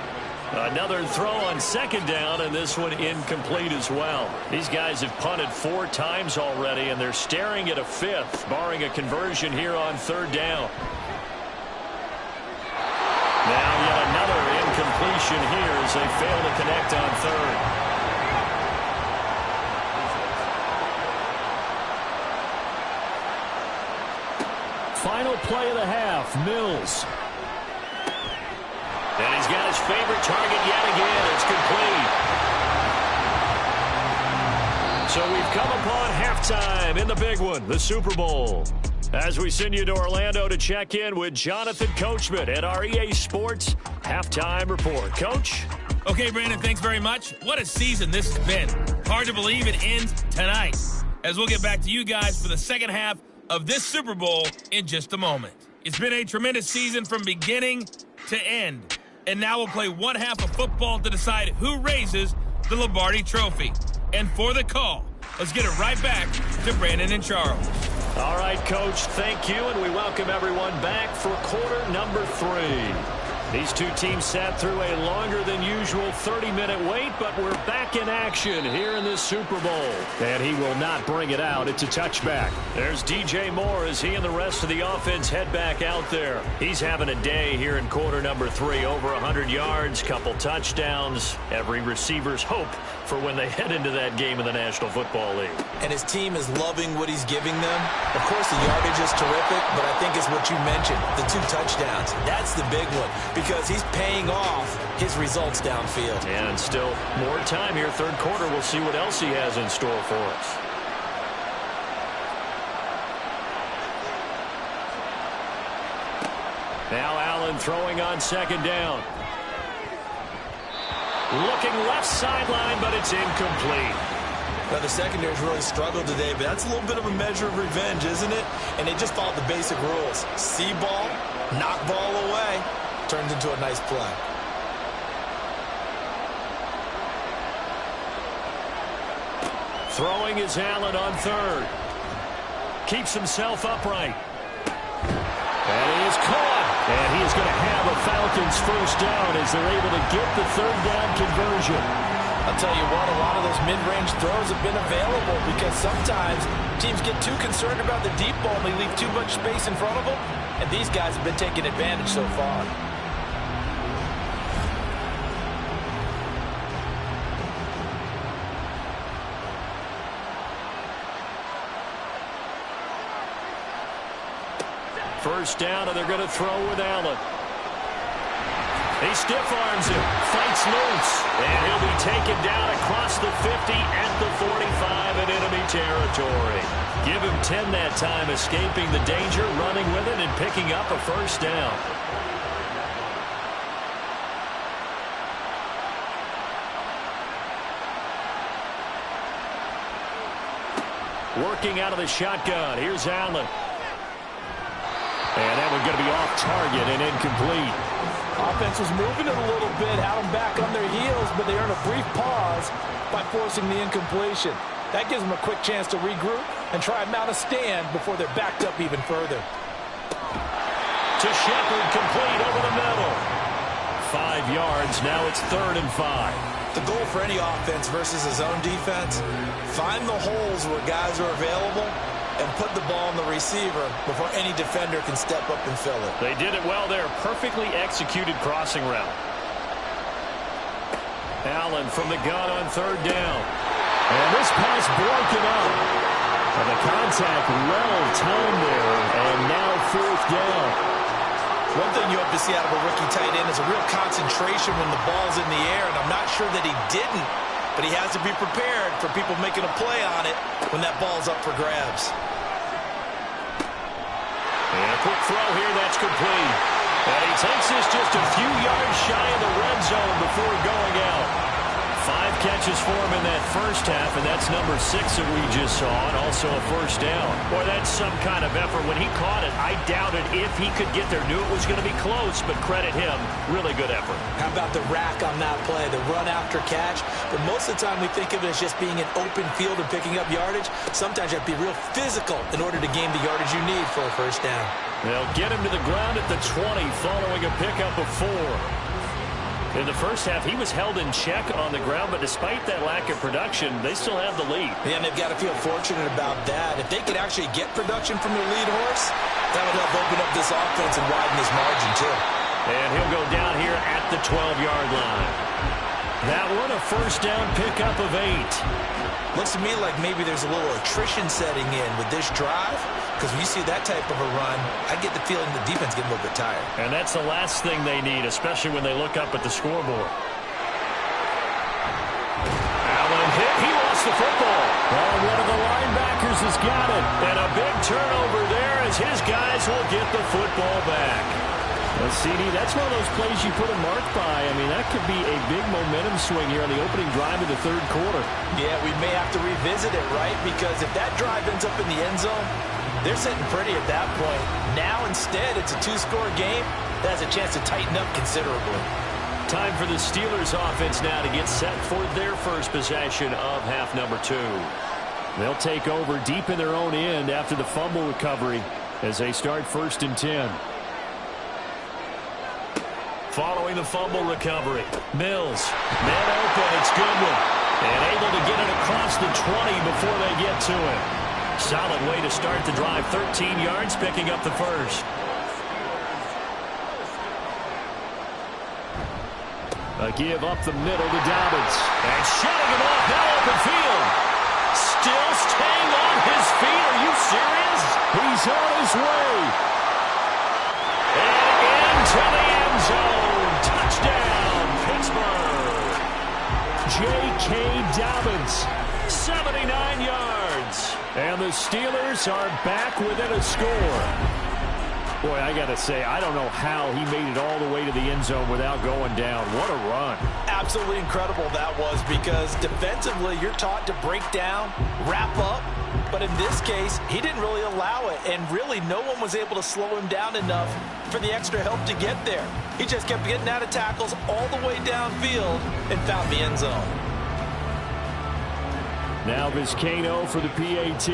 Another throw on 2nd down, and this one incomplete as well. These guys have punted 4 times already, and they're staring at a 5th, barring a conversion here on 3rd down. Now yet another incompletion here as they fail to connect on 3rd. Final play of the half, Mills. And he's got his favorite target yet again. It's complete. So we've come upon halftime in the big one, the Super Bowl. As we send you to Orlando to check in with Jonathan Coachman at our EA Sports Halftime Report. Coach? Okay, Brandon, thanks very much. What a season this has been. Hard to believe it ends tonight, as we'll get back to you guys for the second half of this Super Bowl in just a moment. It's been a tremendous season from beginning to end. And now we'll play one half of football to decide who raises the Lombardi Trophy. And for the call, let's get it right back to Brandon and Charles. All right, Coach, thank you, and we welcome everyone back for quarter number 3. These two teams sat through a longer than usual 30-minute wait, but we're back in action here in this Super Bowl. And he will not bring it out. It's a touchback. There's DJ Moore as he and the rest of the offense head back out there. He's having a day here in quarter number 3. Over 100 yards, couple touchdowns. Every receiver's hope for when they head into that game in the National Football League. And his team is loving what he's giving them. Of course, the yardage is terrific, but I think it's what you mentioned, the 2 touchdowns. That's the big one, because he's paying off his results downfield. And still more time here, 3rd quarter. We'll see what else he has in store for us. Now Allen throwing on 2nd down. Looking left sideline, but it's incomplete. Now, the secondary's really struggled today, but that's a little bit of a measure of revenge, isn't it? And they just followed the basic rules. See ball, knock ball away. Turns into a nice play. Throwing is Allen on 3rd. Keeps himself upright. And he is caught. And he is going to have a Falcons first down as they're able to get the 3rd down conversion. I'll tell you what, a lot of those mid-range throws have been available because sometimes teams get too concerned about the deep ball and they leave too much space in front of them. And these guys have been taking advantage so far. First down, and they're going to throw with Allen. He stiff-arms him, fights loose, and he'll be taken down across the 50 at the 45 in enemy territory. Give him 10 that time, escaping the danger, running with it, and picking up a first down. Working out of the shotgun, here's Allen. And that one's going to be off target and incomplete. Offense was moving it a little bit, had them back on their heels, but they earn a brief pause by forcing the incompletion. That gives them a quick chance to regroup and try and mount a stand before they're backed up even further. To Shepard, complete over the middle. 5 yards, now it's 3rd and 5. The goal for any offense versus his own defense, find the holes where guys are available and put the ball on the receiver before any defender can step up and fill it. They did it well there. Perfectly executed crossing route. Allen from the gun on third down. And this pass broken up. And the contact well-timed there. And now fourth down. One thing you have to see out of a rookie tight end is a real concentration when the ball's in the air, and I'm not sure that he didn't, but he has to be prepared for people making a play on it when that ball's up for grabs. And a quick throw here, that's complete. And he takes this just a few yards shy of the red zone before going out. 5 catches for him in that first half, and that's number 6 that we just saw, and also a first down. Boy, that's some kind of effort. When he caught it, I doubted if he could get there. Knew it was going to be close, but credit him. Really good effort. How about the rack on that play, the run after catch? But most of the time we think of it as just being an open field and picking up yardage. Sometimes you have to be real physical in order to gain the yardage you need for a first down. They'll get him to the ground at the 20 following a pickup of 4. In the first half, he was held in check on the ground, but despite that lack of production, they still have the lead. Yeah, and they've got to feel fortunate about that. If they could actually get production from their lead horse, that would help open up this offense and widen this margin, too. And he'll go down here at the 12-yard line. That one, a first down pickup of 8. Looks to me like maybe there's a little attrition setting in with this drive, because when you see that type of a run, I get the feeling the defense getting a little bit tired. And that's the last thing they need, especially when they look up at the scoreboard. Allen hit. He lost the football. Oh, one of the linebackers has got it. And a big turnover there as his guys will get the football back. Well, CD, that's one of those plays you put a mark by. I mean, that could be a big momentum swing here on the opening drive of the third quarter. Yeah, we may have to revisit it, right? Because if that drive ends up in the end zone, they're sitting pretty at that point. Now, instead, it's a 2-score game that has a chance to tighten up considerably. Time for the Steelers offense now to get set for their first possession of half number 2. They'll take over deep in their own end after the fumble recovery as they start 1st and 10. Following the fumble recovery, Mills, man open, it's Goodwin, and able to get it across the 20 before they get to him. Solid way to start the drive, 13 yards, picking up the first. A give up the middle to Dobbins, and shutting him off now open field. Still staying on his feet, are you serious? He's on his way. And into the end zone. Touchdown, Pittsburgh. J.K. Dobbins, 79 yards. And the Steelers are back within a score. Boy, I got to say, I don't know how he made it all the way to the end zone without going down. What a run. Absolutely incredible that was, because defensively you're taught to break down, wrap up. But in this case, he didn't really allow it, and really no one was able to slow him down enough for the extra help to get there. He just kept getting out of tackles all the way downfield and found the end zone. Now Vizcaino for the PAT.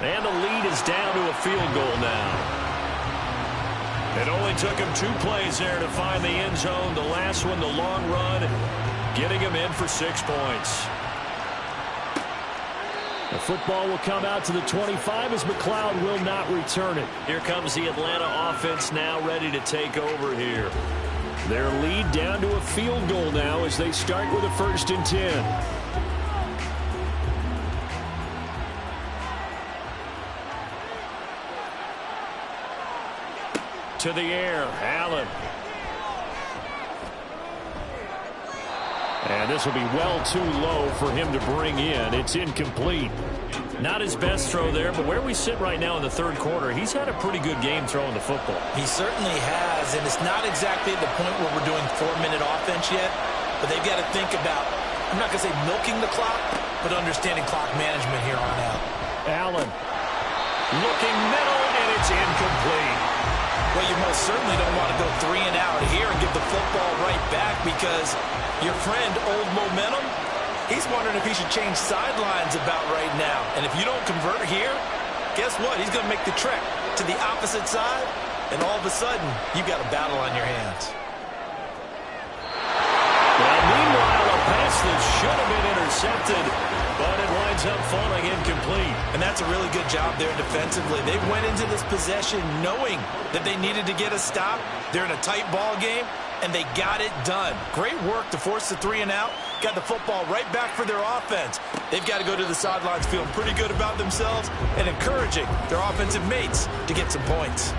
And the lead is down to a field goal now. It only took him 2 plays there to find the end zone. The last one, the long run, getting him in for 6 points. The football will come out to the 25 as McLeod will not return it. Here comes the Atlanta offense now ready to take over here. Their lead down to a field goal now as they start with a 1st and 10. To the air, Allen. And this will be well too low for him to bring in. It's incomplete. Not his best throw there, but where we sit right now in the third quarter, he's had a pretty good game throwing the football. He certainly has, and it's not exactly at the point where we're doing 4-minute offense yet, but they've got to think about, I'm not going to say milking the clock, but understanding clock management here on out. Allen looking middle, and it's incomplete. Well, you most certainly don't want to go 3 and out here and give the football right back, because your friend, Old Momentum, he's wondering if he should change sidelines about right now. And if you don't convert here, guess what? He's going to make the trek to the opposite side, and all of a sudden, you've got a battle on your hands. Well, meanwhile, a pass that should have been intercepted, but it winds up falling incomplete. And that's a really good job there defensively. They went into this possession knowing that they needed to get a stop. They're in a tight ball game, and they got it done. Great work to force the 3 and out. Got the football right back for their offense. They've got to go to the sidelines feeling pretty good about themselves and encouraging their offensive mates to get some points.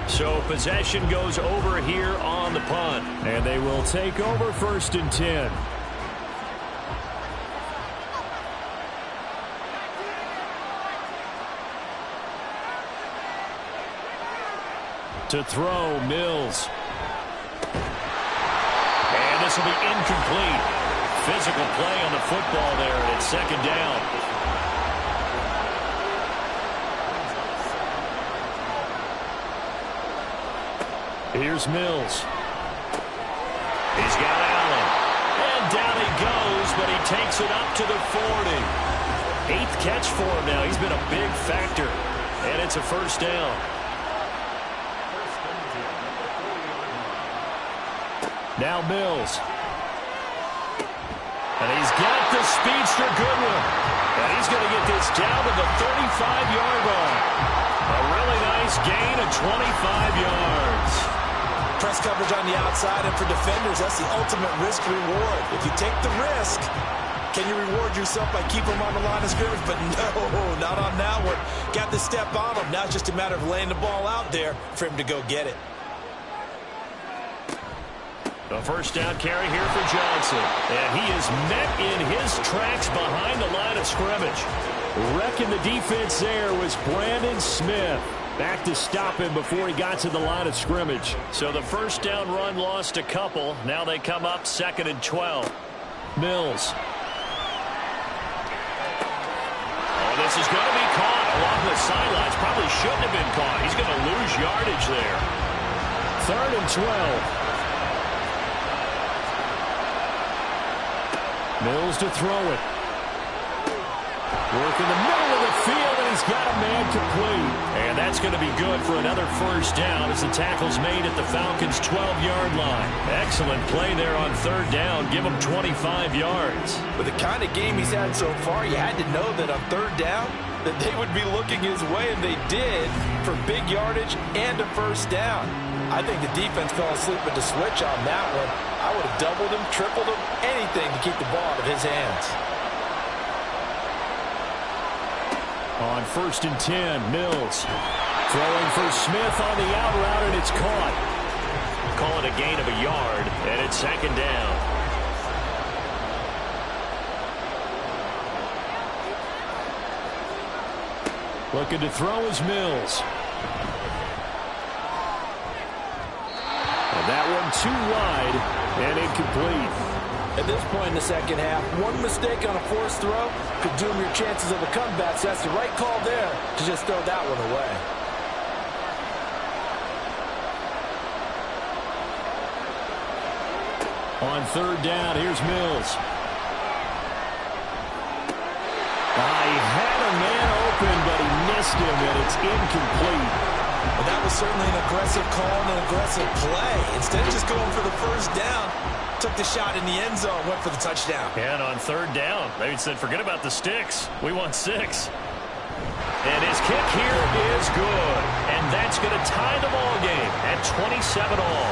So possession goes over here on the punt. And they will take over 1st and 10. To throw, Mills. And this will be incomplete. Physical play on the football there, and it's 2nd down. Here's Mills. He's got Allen. And down he goes, but he takes it up to the 40. 8th catch for him now. He's been a big factor. And it's a 1st down. Now Mills. And he's got the speedster Goodwin. And he's going to get this down to the 35-yard line. A really nice gain of 25 yards. Press coverage on the outside, and for defenders, that's the ultimate risk-reward. If you take the risk, can you reward yourself by keeping them on the line of scrimmage? But no, not on that one. Got the step on him. Now it's just a matter of laying the ball out there for him to go get it. The 1st down carry here for Johnson. And he is met in his tracks behind the line of scrimmage. Wrecking the defense there was Brandon Smith. Back to stop him before he got to the line of scrimmage. So the 1st down run lost a couple. Now they come up 2nd and 12. Mills. Oh, this is going to be caught along the sidelines. Probably shouldn't have been caught. He's going to lose yardage there. 3rd and 12. Mills to throw it. Work in the middle of the field, and he's got a man complete. And that's going to be good for another 1st down as the tackle's made at the Falcons' 12-yard line. Excellent play there on 3rd down. Give him 25 yards. With the kind of game he's had so far, you had to know that on 3rd down that they would be looking his way, and they did, for big yardage and a 1st down. I think the defense fell asleep with the switch on that one. I would have doubled him, tripled him, anything to keep the ball out of his hands. On 1st and 10, Mills throwing for Smith on the out route, and it's caught. Call it a gain of a yard, and it's 2nd down. Looking to throw is Mills. And that one too wide and incomplete. At this point in the 2nd half, one mistake on a forced throw could doom your chances of a comeback. So that's the right call there to just throw that one away. On 3rd down, here's Mills. He had a man open, but he missed him, and it's incomplete. Well, that was certainly an aggressive call and an aggressive play. Instead of just going for the 1st down, took the shot in the end zone, went for the touchdown. And on 3rd down, they said, forget about the sticks. We want 6. And his kick here is good. And that's going to tie the ball game at 27 all.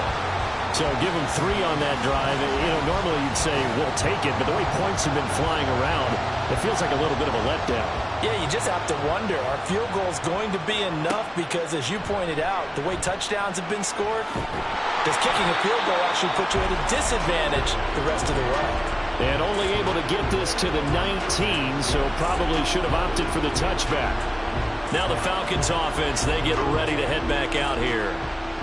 So give him 3 on that drive. Normally you'd say, we'll take it, but the way points have been flying around, it feels like a little bit of a letdown. Yeah, you just have to wonder, are field goals going to be enough? Because as you pointed out, the way touchdowns have been scored, does kicking a field goal actually put you at a disadvantage the rest of the way? And only able to get this to the 19, so probably should have opted for the touchback. Now the Falcons offense, they get ready to head back out here.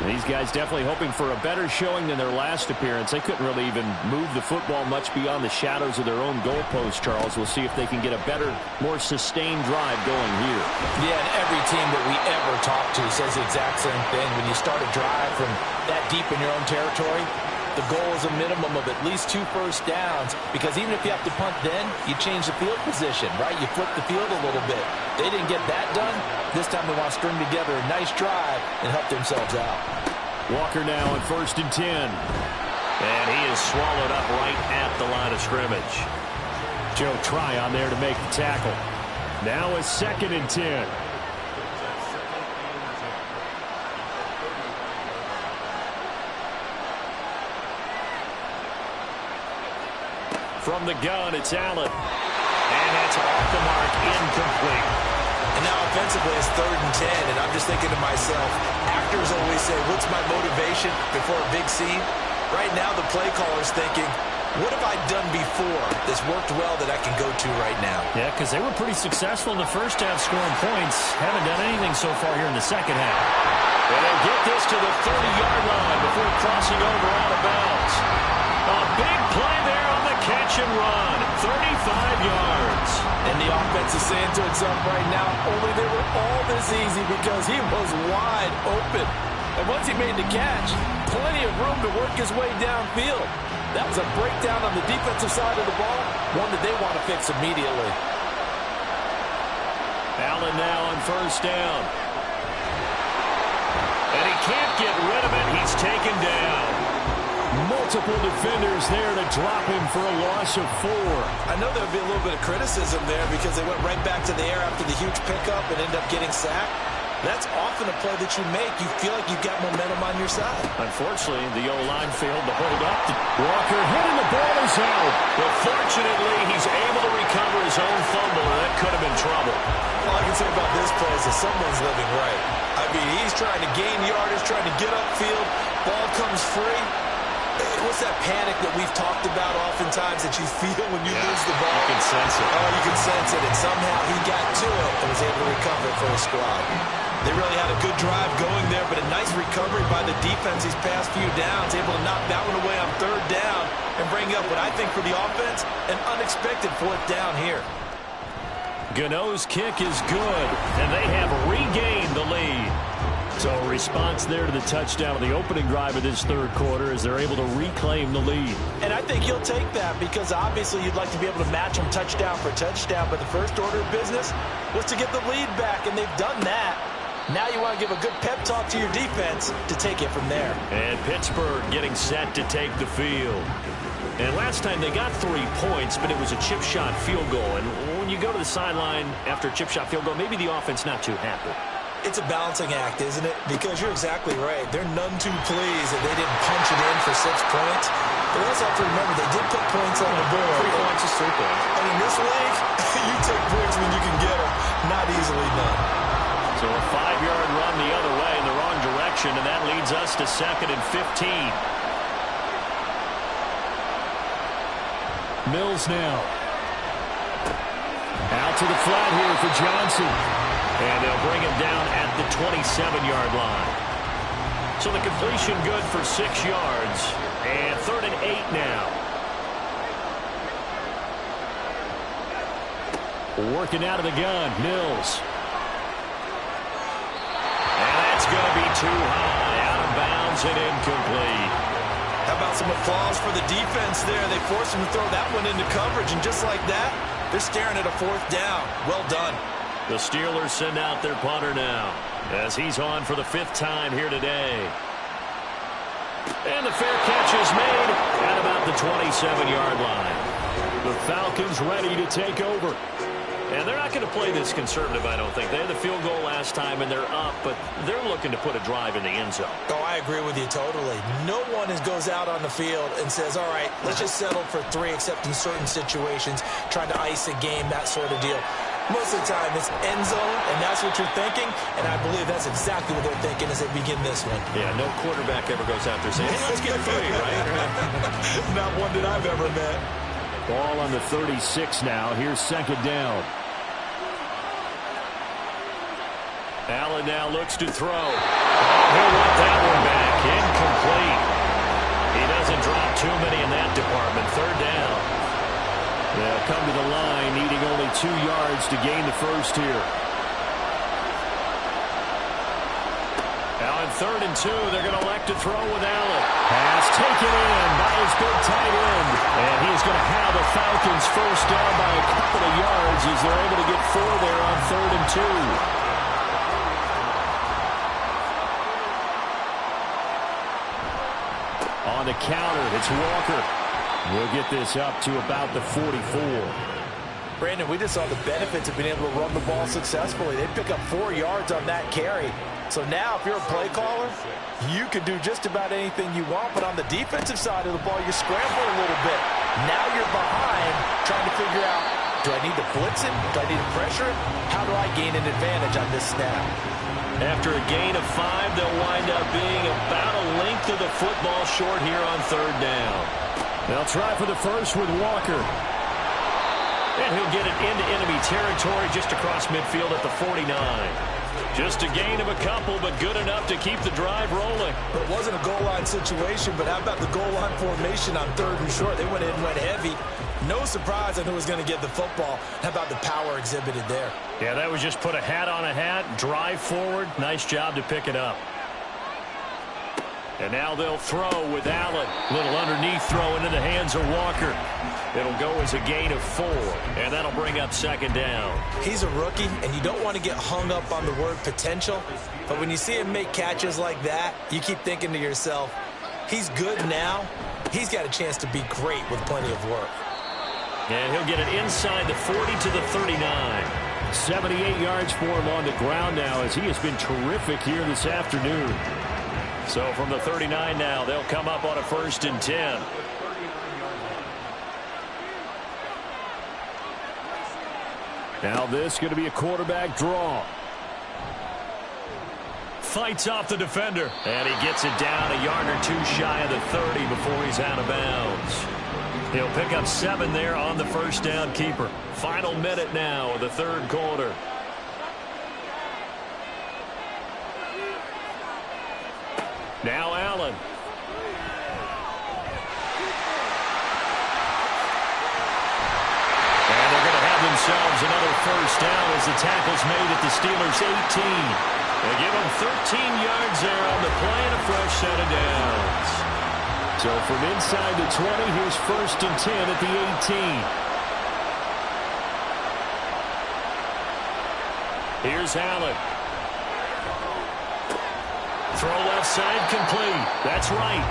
These guys definitely hoping for a better showing than their last appearance. They couldn't really even move the football much beyond the shadows of their own goalpost, Charles. We'll see if they can get a better, more sustained drive going here. Yeah, and every team that we ever talk to says the exact same thing. When you start a drive from that deep in your own territory, the goal is a minimum of at least 2 first downs, because even if you have to punt then, you change the field position, right? You flip the field a little bit. They didn't get that done. This time they want to string together a nice drive and help themselves out. Walker now on 1st and 10. And he is swallowed up right at the line of scrimmage. Joe Tryon there to make the tackle. Now a 2nd and 10. From the gun, it's Allen. And that's off the mark, incomplete. And now offensively it's 3rd and 10, and I'm just thinking to myself, actors always say, what's my motivation before a big scene? Right now the play caller's thinking, what have I done before that's worked well that I can go to right now? Yeah, because they were pretty successful in the first half scoring points. Haven't done anything so far here in the second half. And they get this to the 30-yard line before crossing over out of bounds. A big play there on the catch and run. 35 yards. And the offense is saying to itself right now, only they were all this easy because he was wide open. And once he made the catch, plenty of room to work his way downfield. That was a breakdown on the defensive side of the ball, one that they want to fix immediately. Allen now on 1st down. And he can't get rid of it. He's taken down. Multiple defenders there to drop him for a loss of 4. I know there would be a little bit of criticism there because they went right back to the air after the huge pickup and ended up getting sacked. That's often a play that you make. You feel like you've got momentum on your side. Unfortunately, the O-line failed to hold up. Walker hitting the ball is out. But fortunately, he's able to recover his own fumble, and that could have been trouble. All I can say about this play is that someone's living right. I mean, he's trying to gain yardage, trying to get upfield. Ball comes free. What's that panic that we've talked about oftentimes that you feel when you lose the ball? You can sense it. Oh, you can sense it. And somehow he got to it and was able to recover it for his squad. They really had a good drive going there, but a nice recovery by the defense these past few downs, able to knock that one away on 3rd down and bring up what I think for the offense, an unexpected 4th down here. Gano's kick is good, and they have regained the lead. So a response there to the touchdown of the opening drive of this 3rd quarter as they're able to reclaim the lead. And I think he'll take that because obviously you'd like to be able to match them touchdown for touchdown, but the first order of business was to get the lead back, and they've done that. Now you want to give a good pep talk to your defense to take it from there. And Pittsburgh getting set to take the field. And last time they got 3 points, but it was a chip shot field goal. And when you go to the sideline after a chip shot field goal, maybe the offense not too happy. It's a balancing act, isn't it? Because you're exactly right. They're none too pleased that they didn't punch it in for 6 points. But also have to remember they did put points on the board. 3 points is 3 points. And in this league, you take points when you can get them. Not easily done. So a 5-yard run the other way in the wrong direction, and that leads us to 2nd and 15. Mills now. Out to the flat here for Johnson. And they'll bring him down at the 27-yard line. So the completion good for 6 yards. And 3rd and 8 now. Working out of the gun, Mills. And that's going to be too high. Out of bounds and incomplete. How about some applause for the defense there? They forced him to throw that one into coverage, and just like that, they're staring at a 4th down. Well done. The Steelers send out their punter now as he's on for the 5th time here today. And the fair catch is made at about the 27-yard line. The Falcons ready to take over. And they're not going to play this conservative, I don't think. They had the field goal last time, and they're up, but they're looking to put a drive in the end zone. Oh, I agree with you totally. No one goes out on the field and says, all right, let's just settle for 3, except in certain situations, trying to ice a game, that sort of deal. Most of the time, it's end zone, and that's what you're thinking, and I believe that's exactly what they're thinking as they begin this one. Yeah, no quarterback ever goes out there saying, hey, let's get 3, right? Not one that I've ever met. Ball on the 36 now. Here's 2nd down. Allen now looks to throw. He'll want that one back. Incomplete. He doesn't drop too many in that department. 3rd down. They'll come to the line, needing only 2 yards to gain the first here. Now in 3rd and 2, they're going to elect to throw with Allen. Pass taken in by his big tight end. And he's going to have the Falcons first down by a couple of yards as they're able to get 4 there on 3rd and 2. On the counter, it's Walker. We'll get this up to about the 44. Brandon, we just saw the benefits of being able to run the ball successfully. They pick up 4 yards on that carry. So now if you're a play caller, you can do just about anything you want. But on the defensive side of the ball, you're scrambling a little bit. Now you're behind trying to figure out, do I need to blitz him? Do I need to pressure him? How do I gain an advantage on this snap? After a gain of 5, they'll wind up being about a length of the football short here on 3rd down. They'll try for the first with Walker. And he'll get it into enemy territory just across midfield at the 49. Just a gain of a couple, but good enough to keep the drive rolling. It wasn't a goal line situation, but how about the goal line formation on 3rd and short? They went in and went heavy. No surprise on who was going to get the football. How about the power exhibited there? Yeah, that was just put a hat on a hat, drive forward. Nice job to pick it up. And now they'll throw with Allen. Little underneath throw into the hands of Walker. It'll go as a gain of 4, and that'll bring up 2nd down. He's a rookie, and you don't want to get hung up on the word potential. But when you see him make catches like that, you keep thinking to yourself, he's good now. He's got a chance to be great with plenty of work. And he'll get it inside the 40 to the 39. 78 yards for him on the ground now as he has been terrific here this afternoon. So from the 39 now, they'll come up on a 1st and 10. Now this going to be a quarterback draw. Fights off the defender. And he gets it down a yard or 2 shy of the 30 before he's out of bounds. He'll pick up 7 there on the 1st down keeper. Final minute now of the 3rd quarter. Now Allen. And they're going to have themselves another 1st down as the tackle's made at the Steelers' 18. They give them 13 yards there on the play and a fresh set of downs. So from inside the 20, here's 1st and 10 at the 18. Here's Allen. Throw left side complete. That's right.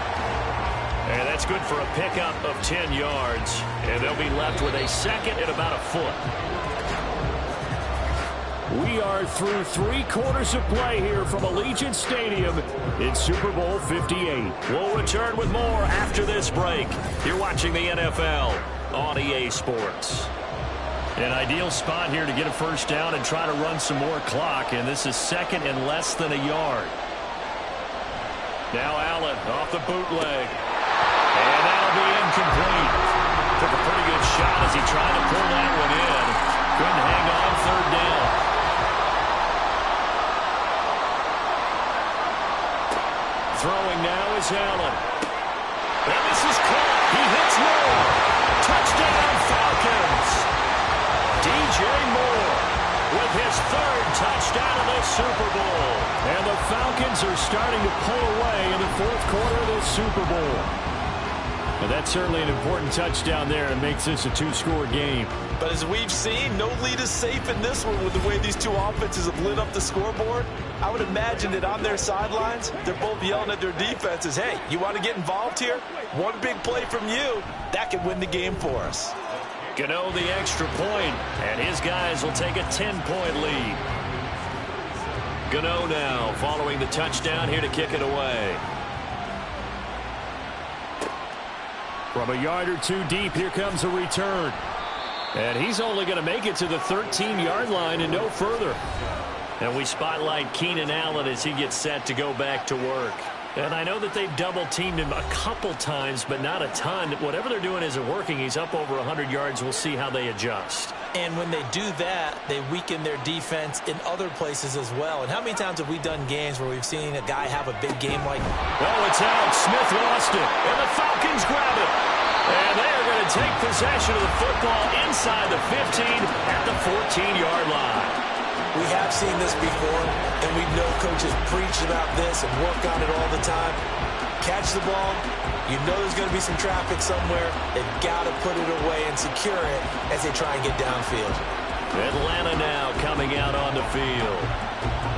And that's good for a pickup of 10 yards. And they'll be left with a 2nd and about a foot. We are through 3 quarters of play here from Allegiant Stadium in Super Bowl 58. We'll return with more after this break. You're watching the NFL on EA Sports. An ideal spot here to get a 1st down and try to run some more clock. And this is 2nd and less than a yard. Now Allen off the bootleg. And that'll be incomplete. Took a pretty good shot as he tried to pull that one in. Couldn't hang on 3rd down. Throwing now is Allen. And this is caught. He hits Moore. Touchdown Falcons. DJ Moore with his 3rd touchdown of the Super Bowl. And the Falcons are starting to pull away in the 4th quarter of this Super Bowl. And that's certainly an important touchdown there and makes this a 2-score game. But as we've seen, no lead is safe in this one with the way these 2 offenses have lit up the scoreboard. I would imagine that on their sidelines, they're both yelling at their defenses, hey, you want to get involved here? One big play from you, that could win the game for us. Gano the extra point, and his guys will take a 10-point lead. Gano now following the touchdown here to kick it away. From a yard or 2 deep, here comes a return. And he's only going to make it to the 13-yard line and no further. And we spotlight Keenan Allen as he gets set to go back to work. And I know that they've double-teamed him a couple times, but not a ton. Whatever they're doing isn't working. He's up over 100 yards. We'll see how they adjust. And when they do that, they weaken their defense in other places as well. And how many times have we done games where we've seen a guy have a big game like... Oh, it's out. Smith lost it. And the Falcons grab it. And they are going to take possession of the football inside the 15 at the 14-yard line. We have seen this before, and we know coaches preach about this and work on it all the time. Catch the ball. You know there's going to be some traffic somewhere. They've got to put it away and secure it as they try and get downfield. Atlanta now coming out on the field.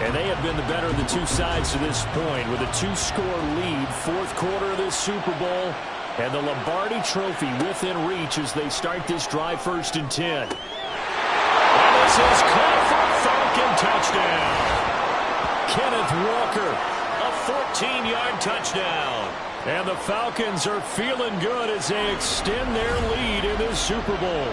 And they have been the better of the two sides to this point with a 2-score lead, fourth quarter of this Super Bowl, and the Lombardi Trophy within reach as they start this drive 1st and 10. And this is caught for a Falcon touchdown. Kenneth Walker, a 14-yard touchdown. And the Falcons are feeling good as they extend their lead in this Super Bowl.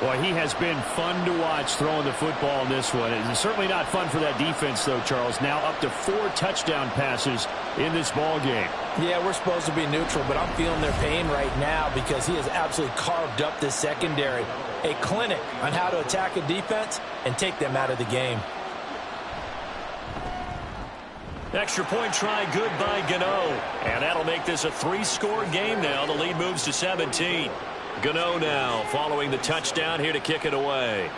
Boy, he has been fun to watch throwing the football in this one. It's certainly not fun for that defense, though, Charles. Now up to 4 touchdown passes in this ball game. Yeah, we're supposed to be neutral, but I'm feeling their pain right now because he has absolutely carved up this secondary. A clinic on how to attack a defense and take them out of the game. Extra point try good by Gano. And that'll make this a 3-score game now. The lead moves to 17. Gano now following the touchdown here to kick it away.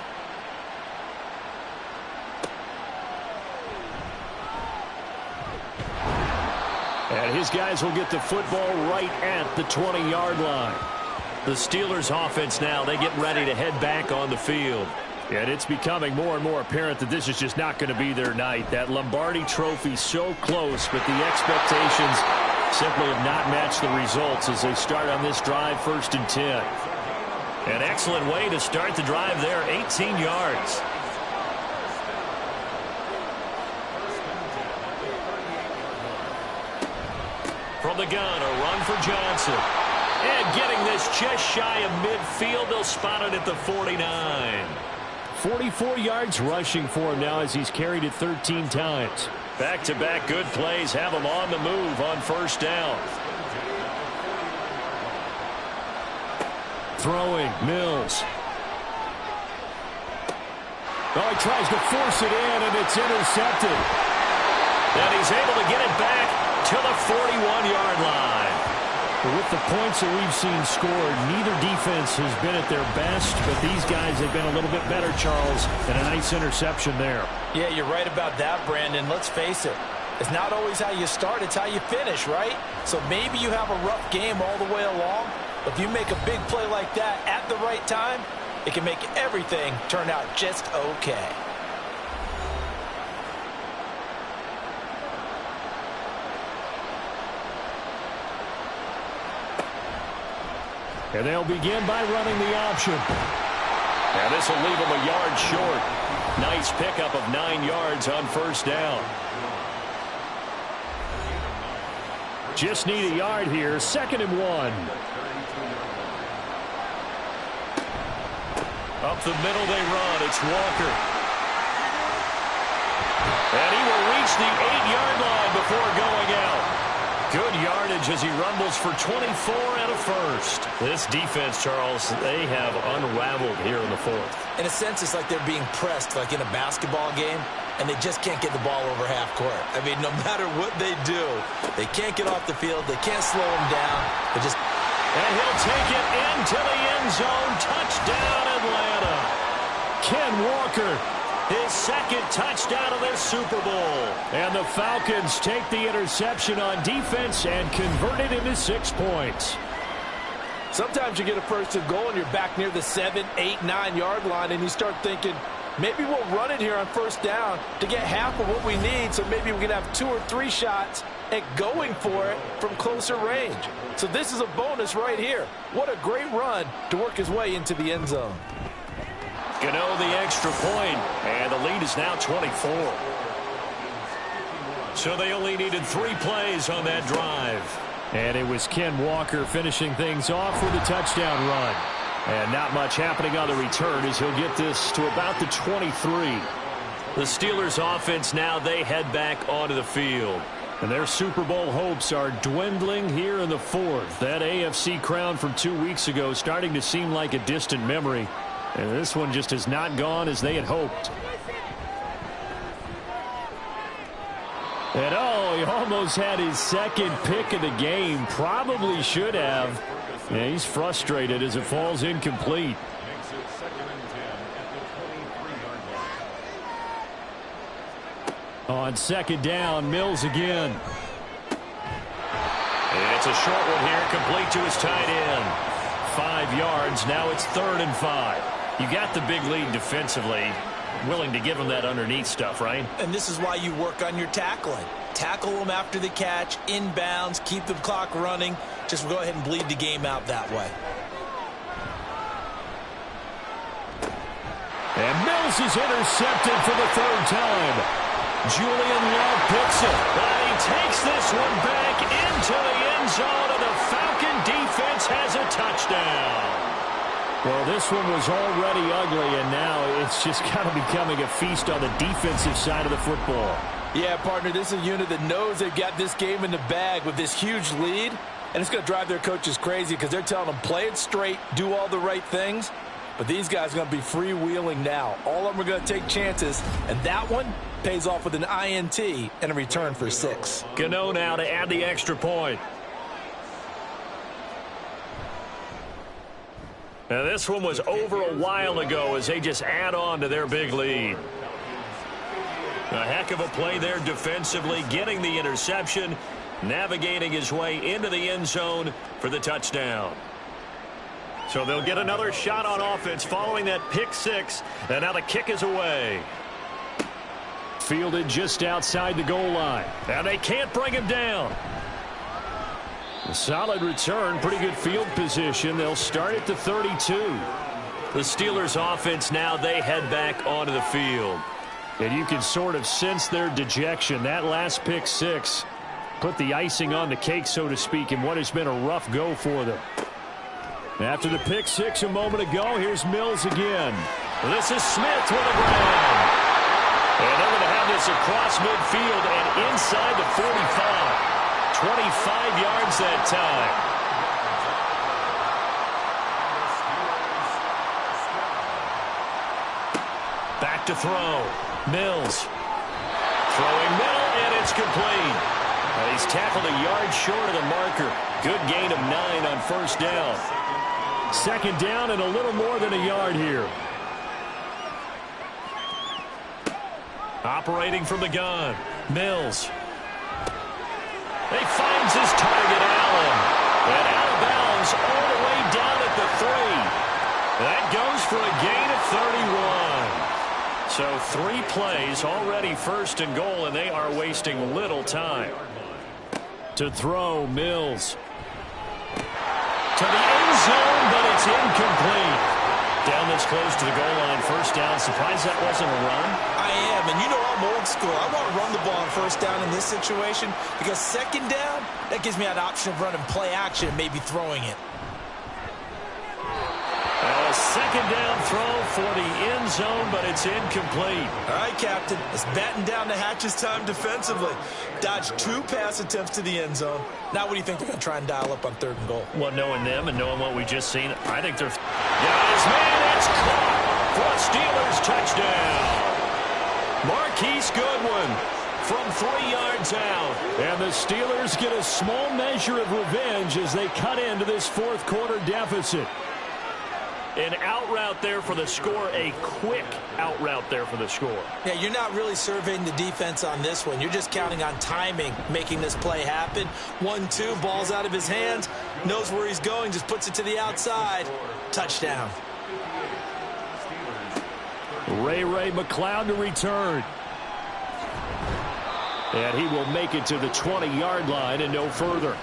And his guys will get the football right at the 20-yard line. The Steelers offense now, they get ready to head back on the field. And it's becoming more and more apparent that this is just not going to be their night. That Lombardi Trophy so close, but the expectations simply have not matched the results as they start on this drive 1st and 10. An excellent way to start the drive there, 18 yards. From the gun, a run for Johnson. And getting this just shy of midfield, they'll spot it at the 49. 44 yards rushing for him now as he's carried it 13 times. Back-to-back good plays have him on the move on 1st down. Throwing, Mills. Oh, he tries to force it in, and it's intercepted. And he's able to get it back to the 41-yard line. With the points that we've seen scored, neither defense has been at their best, but these guys have been a little bit better, Charles, and a nice interception there. Yeah, you're right about that, Brandon. Let's face it. It's not always how you start, it's how you finish, right? So maybe you have a rough game all the way along. If you make a big play like that at the right time, it can make everything turn out just okay. And they'll begin by running the option. And this will leave them a yard short. Nice pickup of 9 yards on 1st down. Just need a yard here. 2nd and 1. Up the middle they run. It's Walker. And he will reach the 8-yard line before going out. Good yardage as he rumbles for 24 and a first. This defense, Charles, they have unraveled here in the 4th. In a sense, it's like they're being pressed like in a basketball game, and they just can't get the ball over half court. I mean, no matter what they do, they can't get off the field. They can't slow them down. They just... And he'll take it into the end zone. Touchdown, Atlanta. Ken Walker, his 2nd touchdown of this Super Bowl. And the Falcons take the interception on defense and convert it into 6 points. Sometimes you get a 1st and goal and you're back near the 7, 8, 9-yard line and you start thinking, maybe we'll run it here on 1st down to get half of what we need, so maybe we can have 2 or 3 shots at going for it from closer range. So this is a bonus right here. What a great run to work his way into the end zone. Gano the extra point, and the lead is now 24. So they only needed 3 plays on that drive. And it was Ken Walker finishing things off with a touchdown run. And not much happening on the return as he'll get this to about the 23. The Steelers offense now, they head back onto the field. And their Super Bowl hopes are dwindling here in the 4th. That AFC crown from 2 weeks ago starting to seem like a distant memory. And this one just has not gone as they had hoped. And oh, he almost had his 2nd pick of the game. Probably should have. Yeah, he's frustrated as it falls incomplete. On 2nd down, Mills again. And it's a short one here, complete to his tight end. 5 yards, now it's 3rd and 5. You got the big lead defensively. willing to give them that underneath stuff, right? And this is why you work on your tackling. Tackle them after the catch, inbounds, keep the clock running. Just go ahead and bleed the game out that way. And Mills is intercepted for the third time. Julian Love picks it. And he takes this one back into the end zone, and the Falcon defense has a touchdown. Well, this one was already ugly, and now it's just kind of becoming a feast on the defensive side of the football. Yeah, partner, this is a unit that knows they've got this game in the bag with this huge lead, and it's going to drive their coaches crazy because they're telling them, play it straight, do all the right things. But these guys are going to be freewheeling now. All of them are going to take chances, and that one pays off with an INT and a return for 6. Gano now to add the extra point. Now, this one was over a while ago as they just add on to their big lead. A heck of a play there defensively, getting the interception, navigating his way into the end zone for the touchdown. So they'll get another shot on offense following that pick 6, and now the kick is away. Fielded just outside the goal line. And they can't bring him down. A solid return, pretty good field position. They'll start at the 32. The Steelers offense now, they head back onto the field. And you can sort of sense their dejection. That last pick 6 put the icing on the cake, so to speak, in what has been a rough go for them. After the pick 6 a moment ago, here's Mills again. This is Smith with a grab. And they're going to have this across midfield and inside the 45. 25 yards that time. Back to throw. Mills. Throwing middle, and it's complete. He's tackled a yard short of the marker. Good gain of 9 on first down. Second down and a little more than a yard here. Operating from the gun. Mills. He finds his target, Allen. And out of bounds all the way down at the 3. That goes for a gain of 31. So 3 plays, already first and goal, and they are wasting little time. To throw, Mills. To the end zone, but it's incomplete. Down this close to the goal line, first down. Surprised that wasn't a run? I am, and you know I'm old school. I want to run the ball on first down in this situation because second down, that gives me an option of running play action and maybe throwing it. A second down throw for the end zone, but it's incomplete. All right, Captain. It's batten down the hatches time defensively. Dodged 2 pass attempts to the end zone. Now what do you think they're going to try and dial up on third and goal? Well, knowing them and knowing what we just seen, I think they're... Got his man, it's caught for a Steelers touchdown. Marquise Goodwin from 3 yards out. And the Steelers get a small measure of revenge as they cut into this fourth quarter deficit. An out route there for the score, a quick out route there for the score. Yeah, you're not really surveying the defense on this one. You're just counting on timing, making this play happen. 1-2, ball's out of his hands, knows where he's going, just puts it to the outside. Touchdown. Ray McCloud to return. And he will make it to the 20-yard line and no further.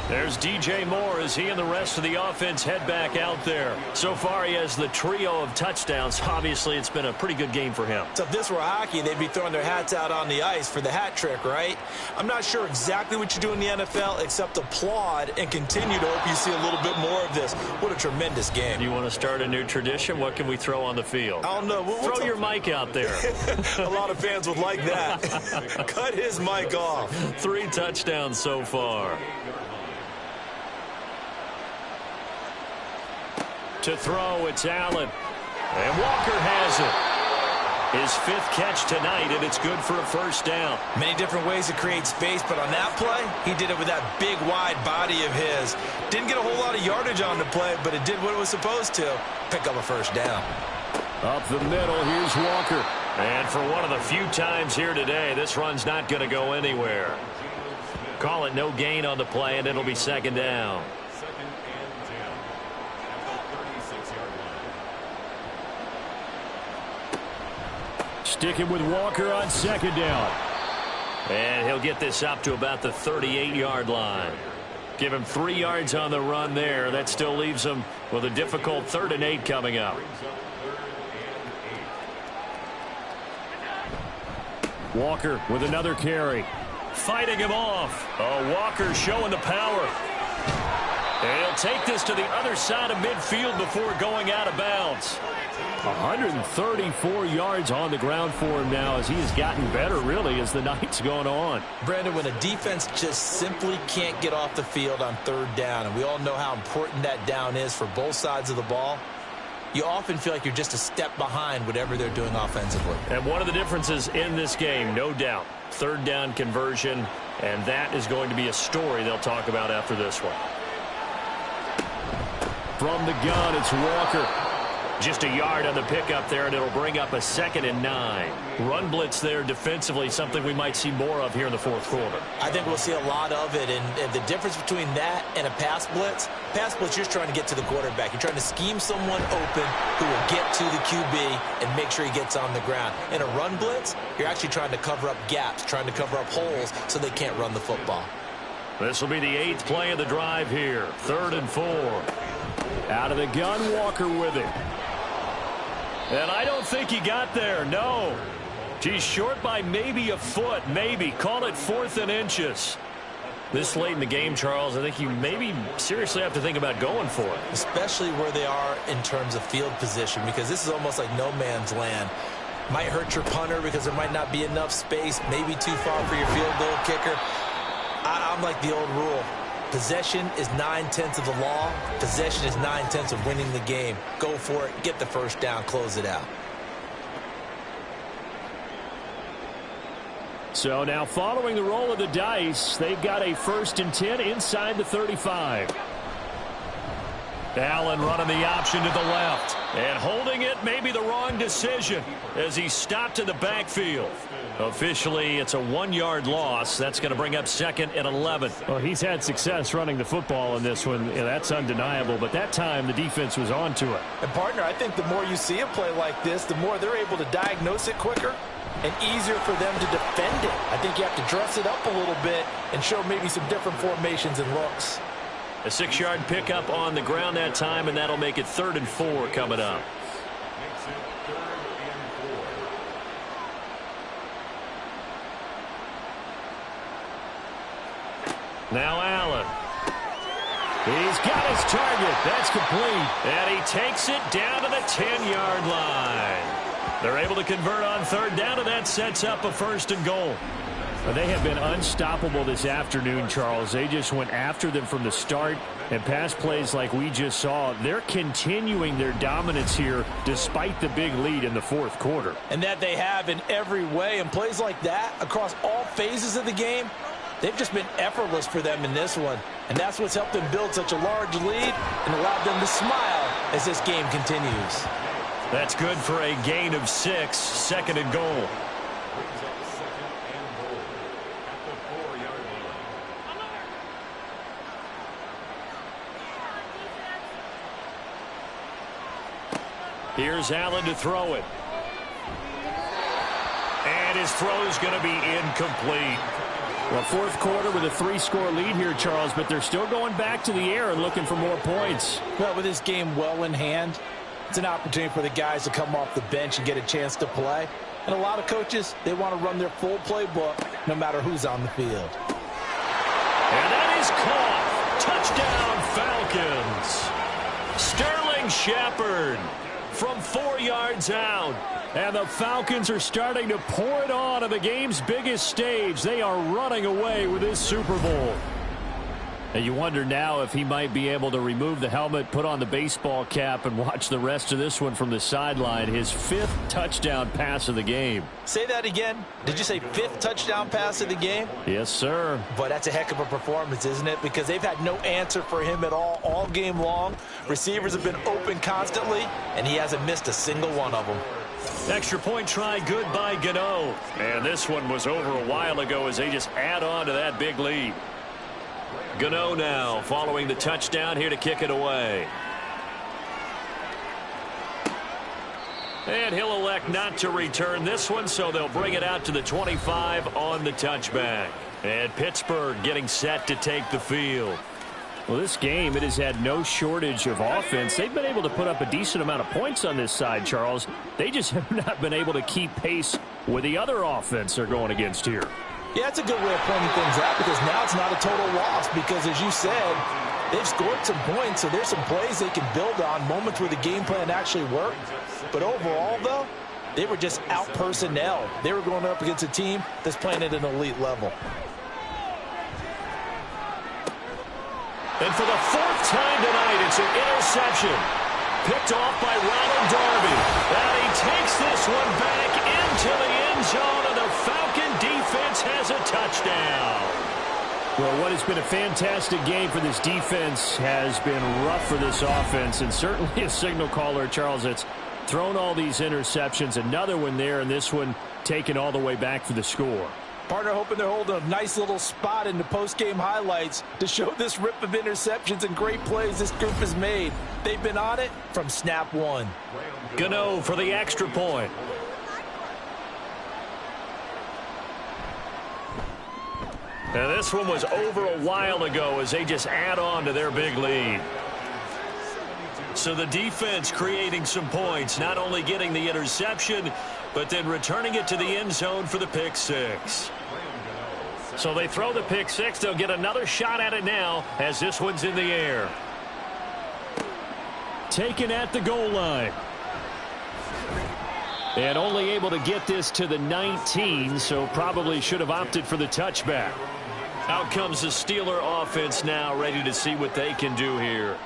There's DJ Moore as he and the rest of the offense head back out there. So far, he has the trio of touchdowns. Obviously, it's been a pretty good game for him. So if this were hockey, they'd be throwing their hats out on the ice for the hat trick, right? I'm not sure exactly what you do in the NFL except applaud and continue to hope you see a little bit more of this. What a tremendous game. You want to start a new tradition? What can we throw on the field? I don't know. Throw your mic out there. A lot of fans would like that. Cut his mic off. 3 touchdowns so far. To throw, it's Allen. And Walker has it. His 5th catch tonight, and it's good for a first down. Many different ways to create space, but on that play, he did it with that big, wide body of his. Didn't get a whole lot of yardage on the play, but it did what it was supposed to. Pick up a first down. Up the middle, here's Walker. And for one of the few times here today, this run's not going to go anywhere. Call it no gain on the play, and it'll be second down. Sticking with Walker on second down. And he'll get this up to about the 38-yard line. Give him 3 yards on the run there. That still leaves him with a difficult 3rd and 8 coming up. Walker with another carry. Fighting him off. Oh, Walker showing the power. And he'll take this to the other side of midfield before going out of bounds. 134 yards on the ground for him now as he has gotten better, really, as the night's gone on. Brandon, when a defense just simply can't get off the field on 3rd down, and we all know how important that down is for both sides of the ball, you often feel like you're just a step behind whatever they're doing offensively. And one of the differences in this game, no doubt, 3rd down conversion, and that is going to be a story they'll talk about after this one. From the gun, it's Walker. Just a yard on the pickup there, and it'll bring up a 2nd and 9. Run blitz there defensively, something we might see more of here in the 4th quarter. I think we'll see a lot of it, and the difference between that and a pass blitz, you're trying to get to the quarterback. You're trying to scheme someone open who will get to the QB and make sure he gets on the ground. In a run blitz, you're actually trying to cover up gaps, trying to cover up holes so they can't run the football. This will be the 8th play of the drive here. 3rd and 4. Out of the gun, Walker with it. And I don't think he got there, no. He's short by maybe a foot, maybe. Call it 4th and inches. This late in the game, Charles, I think you maybe seriously have to think about going for it. Especially where they are in terms of field position, because this is almost like no man's land. Might hurt your punter because there might not be enough space, maybe too far for your field goal kicker. I'm like the old rule. Possession is 9/10 of the law. Possession is 9/10 of winning the game. Go for it. Get the 1st down. Close it out. So now following the roll of the dice, they've got a 1st and 10 inside the 35. Allen running the option to the left. And holding it may be the wrong decision as he stopped in the backfield. Officially, it's a 1-yard loss. That's going to bring up 2nd and 11. Well, he's had success running the football in this one. That's undeniable. But that time, the defense was on to it. And, partner, I think the more you see a play like this, the more they're able to diagnose it quicker and easier for them to defend it. I think you have to dress it up a little bit and show maybe some different formations and looks. A 6-yard pickup on the ground that time, and that'll make it 3rd and 4 coming up. Now Allen. He's got his target. That's complete. And he takes it down to the 10-yard line. They're able to convert on 3rd down, and that sets up a 1st and goal. They have been unstoppable this afternoon, Charles. They just went after them from the start, and pass plays like we just saw, they're continuing their dominance here despite the big lead in the 4th quarter. And that they have in every way, and plays like that across all phases of the game, they've just been effortless for them in this one. And that's what's helped them build such a large lead and allowed them to smile as this game continues. That's good for a gain of 6, 2nd and goal. Here's Allen to throw it. And his throw's going to be incomplete. Well, 4th quarter with a 3-score lead here, Charles, but they're still going back to the air and looking for more points. Well, with this game well in hand, it's an opportunity for the guys to come off the bench and get a chance to play. And a lot of coaches, they want to run their full playbook no matter who's on the field. And that is caught. Touchdown, Falcons. Sterling Shepard from 4 yards out. And the Falcons are starting to pour it on the game's biggest stage. They are running away with this Super Bowl. And you wonder now if he might be able to remove the helmet, put on the baseball cap, and watch the rest of this one from the sideline. His 5th touchdown pass of the game. Say that again. Did you say 5th touchdown pass of the game? Yes, sir. But that's a heck of a performance, isn't it? Because they've had no answer for him at all game long. Receivers have been open constantly, and he hasn't missed a single one of them. Extra point try good by Gano. And this one was over a while ago as they just add on to that big lead. Gano now following the touchdown here to kick it away. And he'll elect not to return this one, so they'll bring it out to the 25 on the touchback. And Pittsburgh getting set to take the field. Well, this game, it has had no shortage of offense. They've been able to put up a decent amount of points on this side, Charles. They just have not been able to keep pace with the other offense they're going against here. Yeah, it's a good way of pointing things out because now it's not a total loss because, as you said, they've scored some points, so there's some plays they can build on, moments where the game plan actually worked. But overall, though, they were just out-personnel. They were going up against a team that's playing at an elite level. And for the fourth time tonight, it's an interception. Picked off by Ronald Darby. And he takes this one back into the end zone, and the Falcon defense has a touchdown. Well, what has been a fantastic game for this defense has been rough for this offense, and certainly a signal caller, Charles, that's thrown all these interceptions. Another one there, and this one taken all the way back for the score. Partner hoping they're holding a nice little spot in the post-game highlights to show this rip of interceptions and great plays this group has made. They've been on it from snap one. Gano for the extra point. Now this one was over a while ago as they just add on to their big lead. So the defense creating some points, not only getting the interception, but then returning it to the end zone for the pick six. So they throw the pick six. They'll get another shot at it now as this one's in the air. Taken at the goal line. And only able to get this to the 19, so probably should have opted for the touchback. Out comes the Steeler offense now, ready to see what they can do here.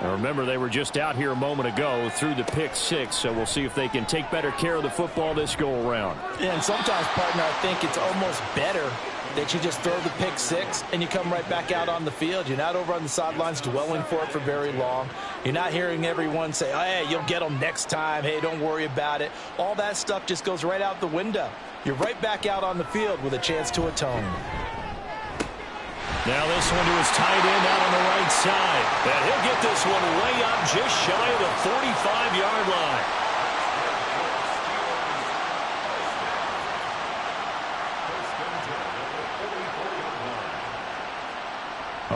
Now remember, they were just out here a moment ago through the pick six, so we'll see if they can take better care of the football this go-around. Yeah, and sometimes, partner, I think it's almost better that you just throw the pick six and you come right back out on the field. You're not over on the sidelines dwelling for it for very long. You're not hearing everyone say, oh, hey, you'll get them next time. Hey, don't worry about it. All that stuff just goes right out the window. You're right back out on the field with a chance to atone. Now this one to his tight end out on the right side. And he'll get this one way up just shy of the 45-yard line.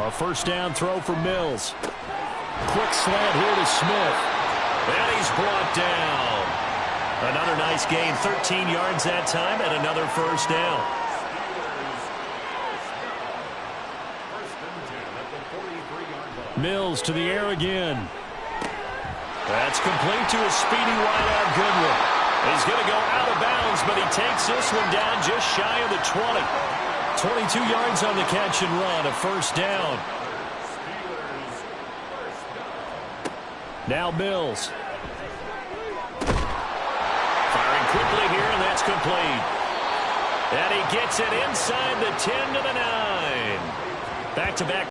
A first down throw for Mills. Quick slant here to Smith. And he's brought down. Another nice gain, 13 yards that time, and another first down. Mills to the air again. That's complete to a speedy wideout Goodwin. He's going to go out of bounds, but he takes this one down just shy of the 20. 22 yards on the catch and run, a first down. Now Mills. Firing quickly here, and that's complete. And he gets it inside the 10 to the 9. Back-to-back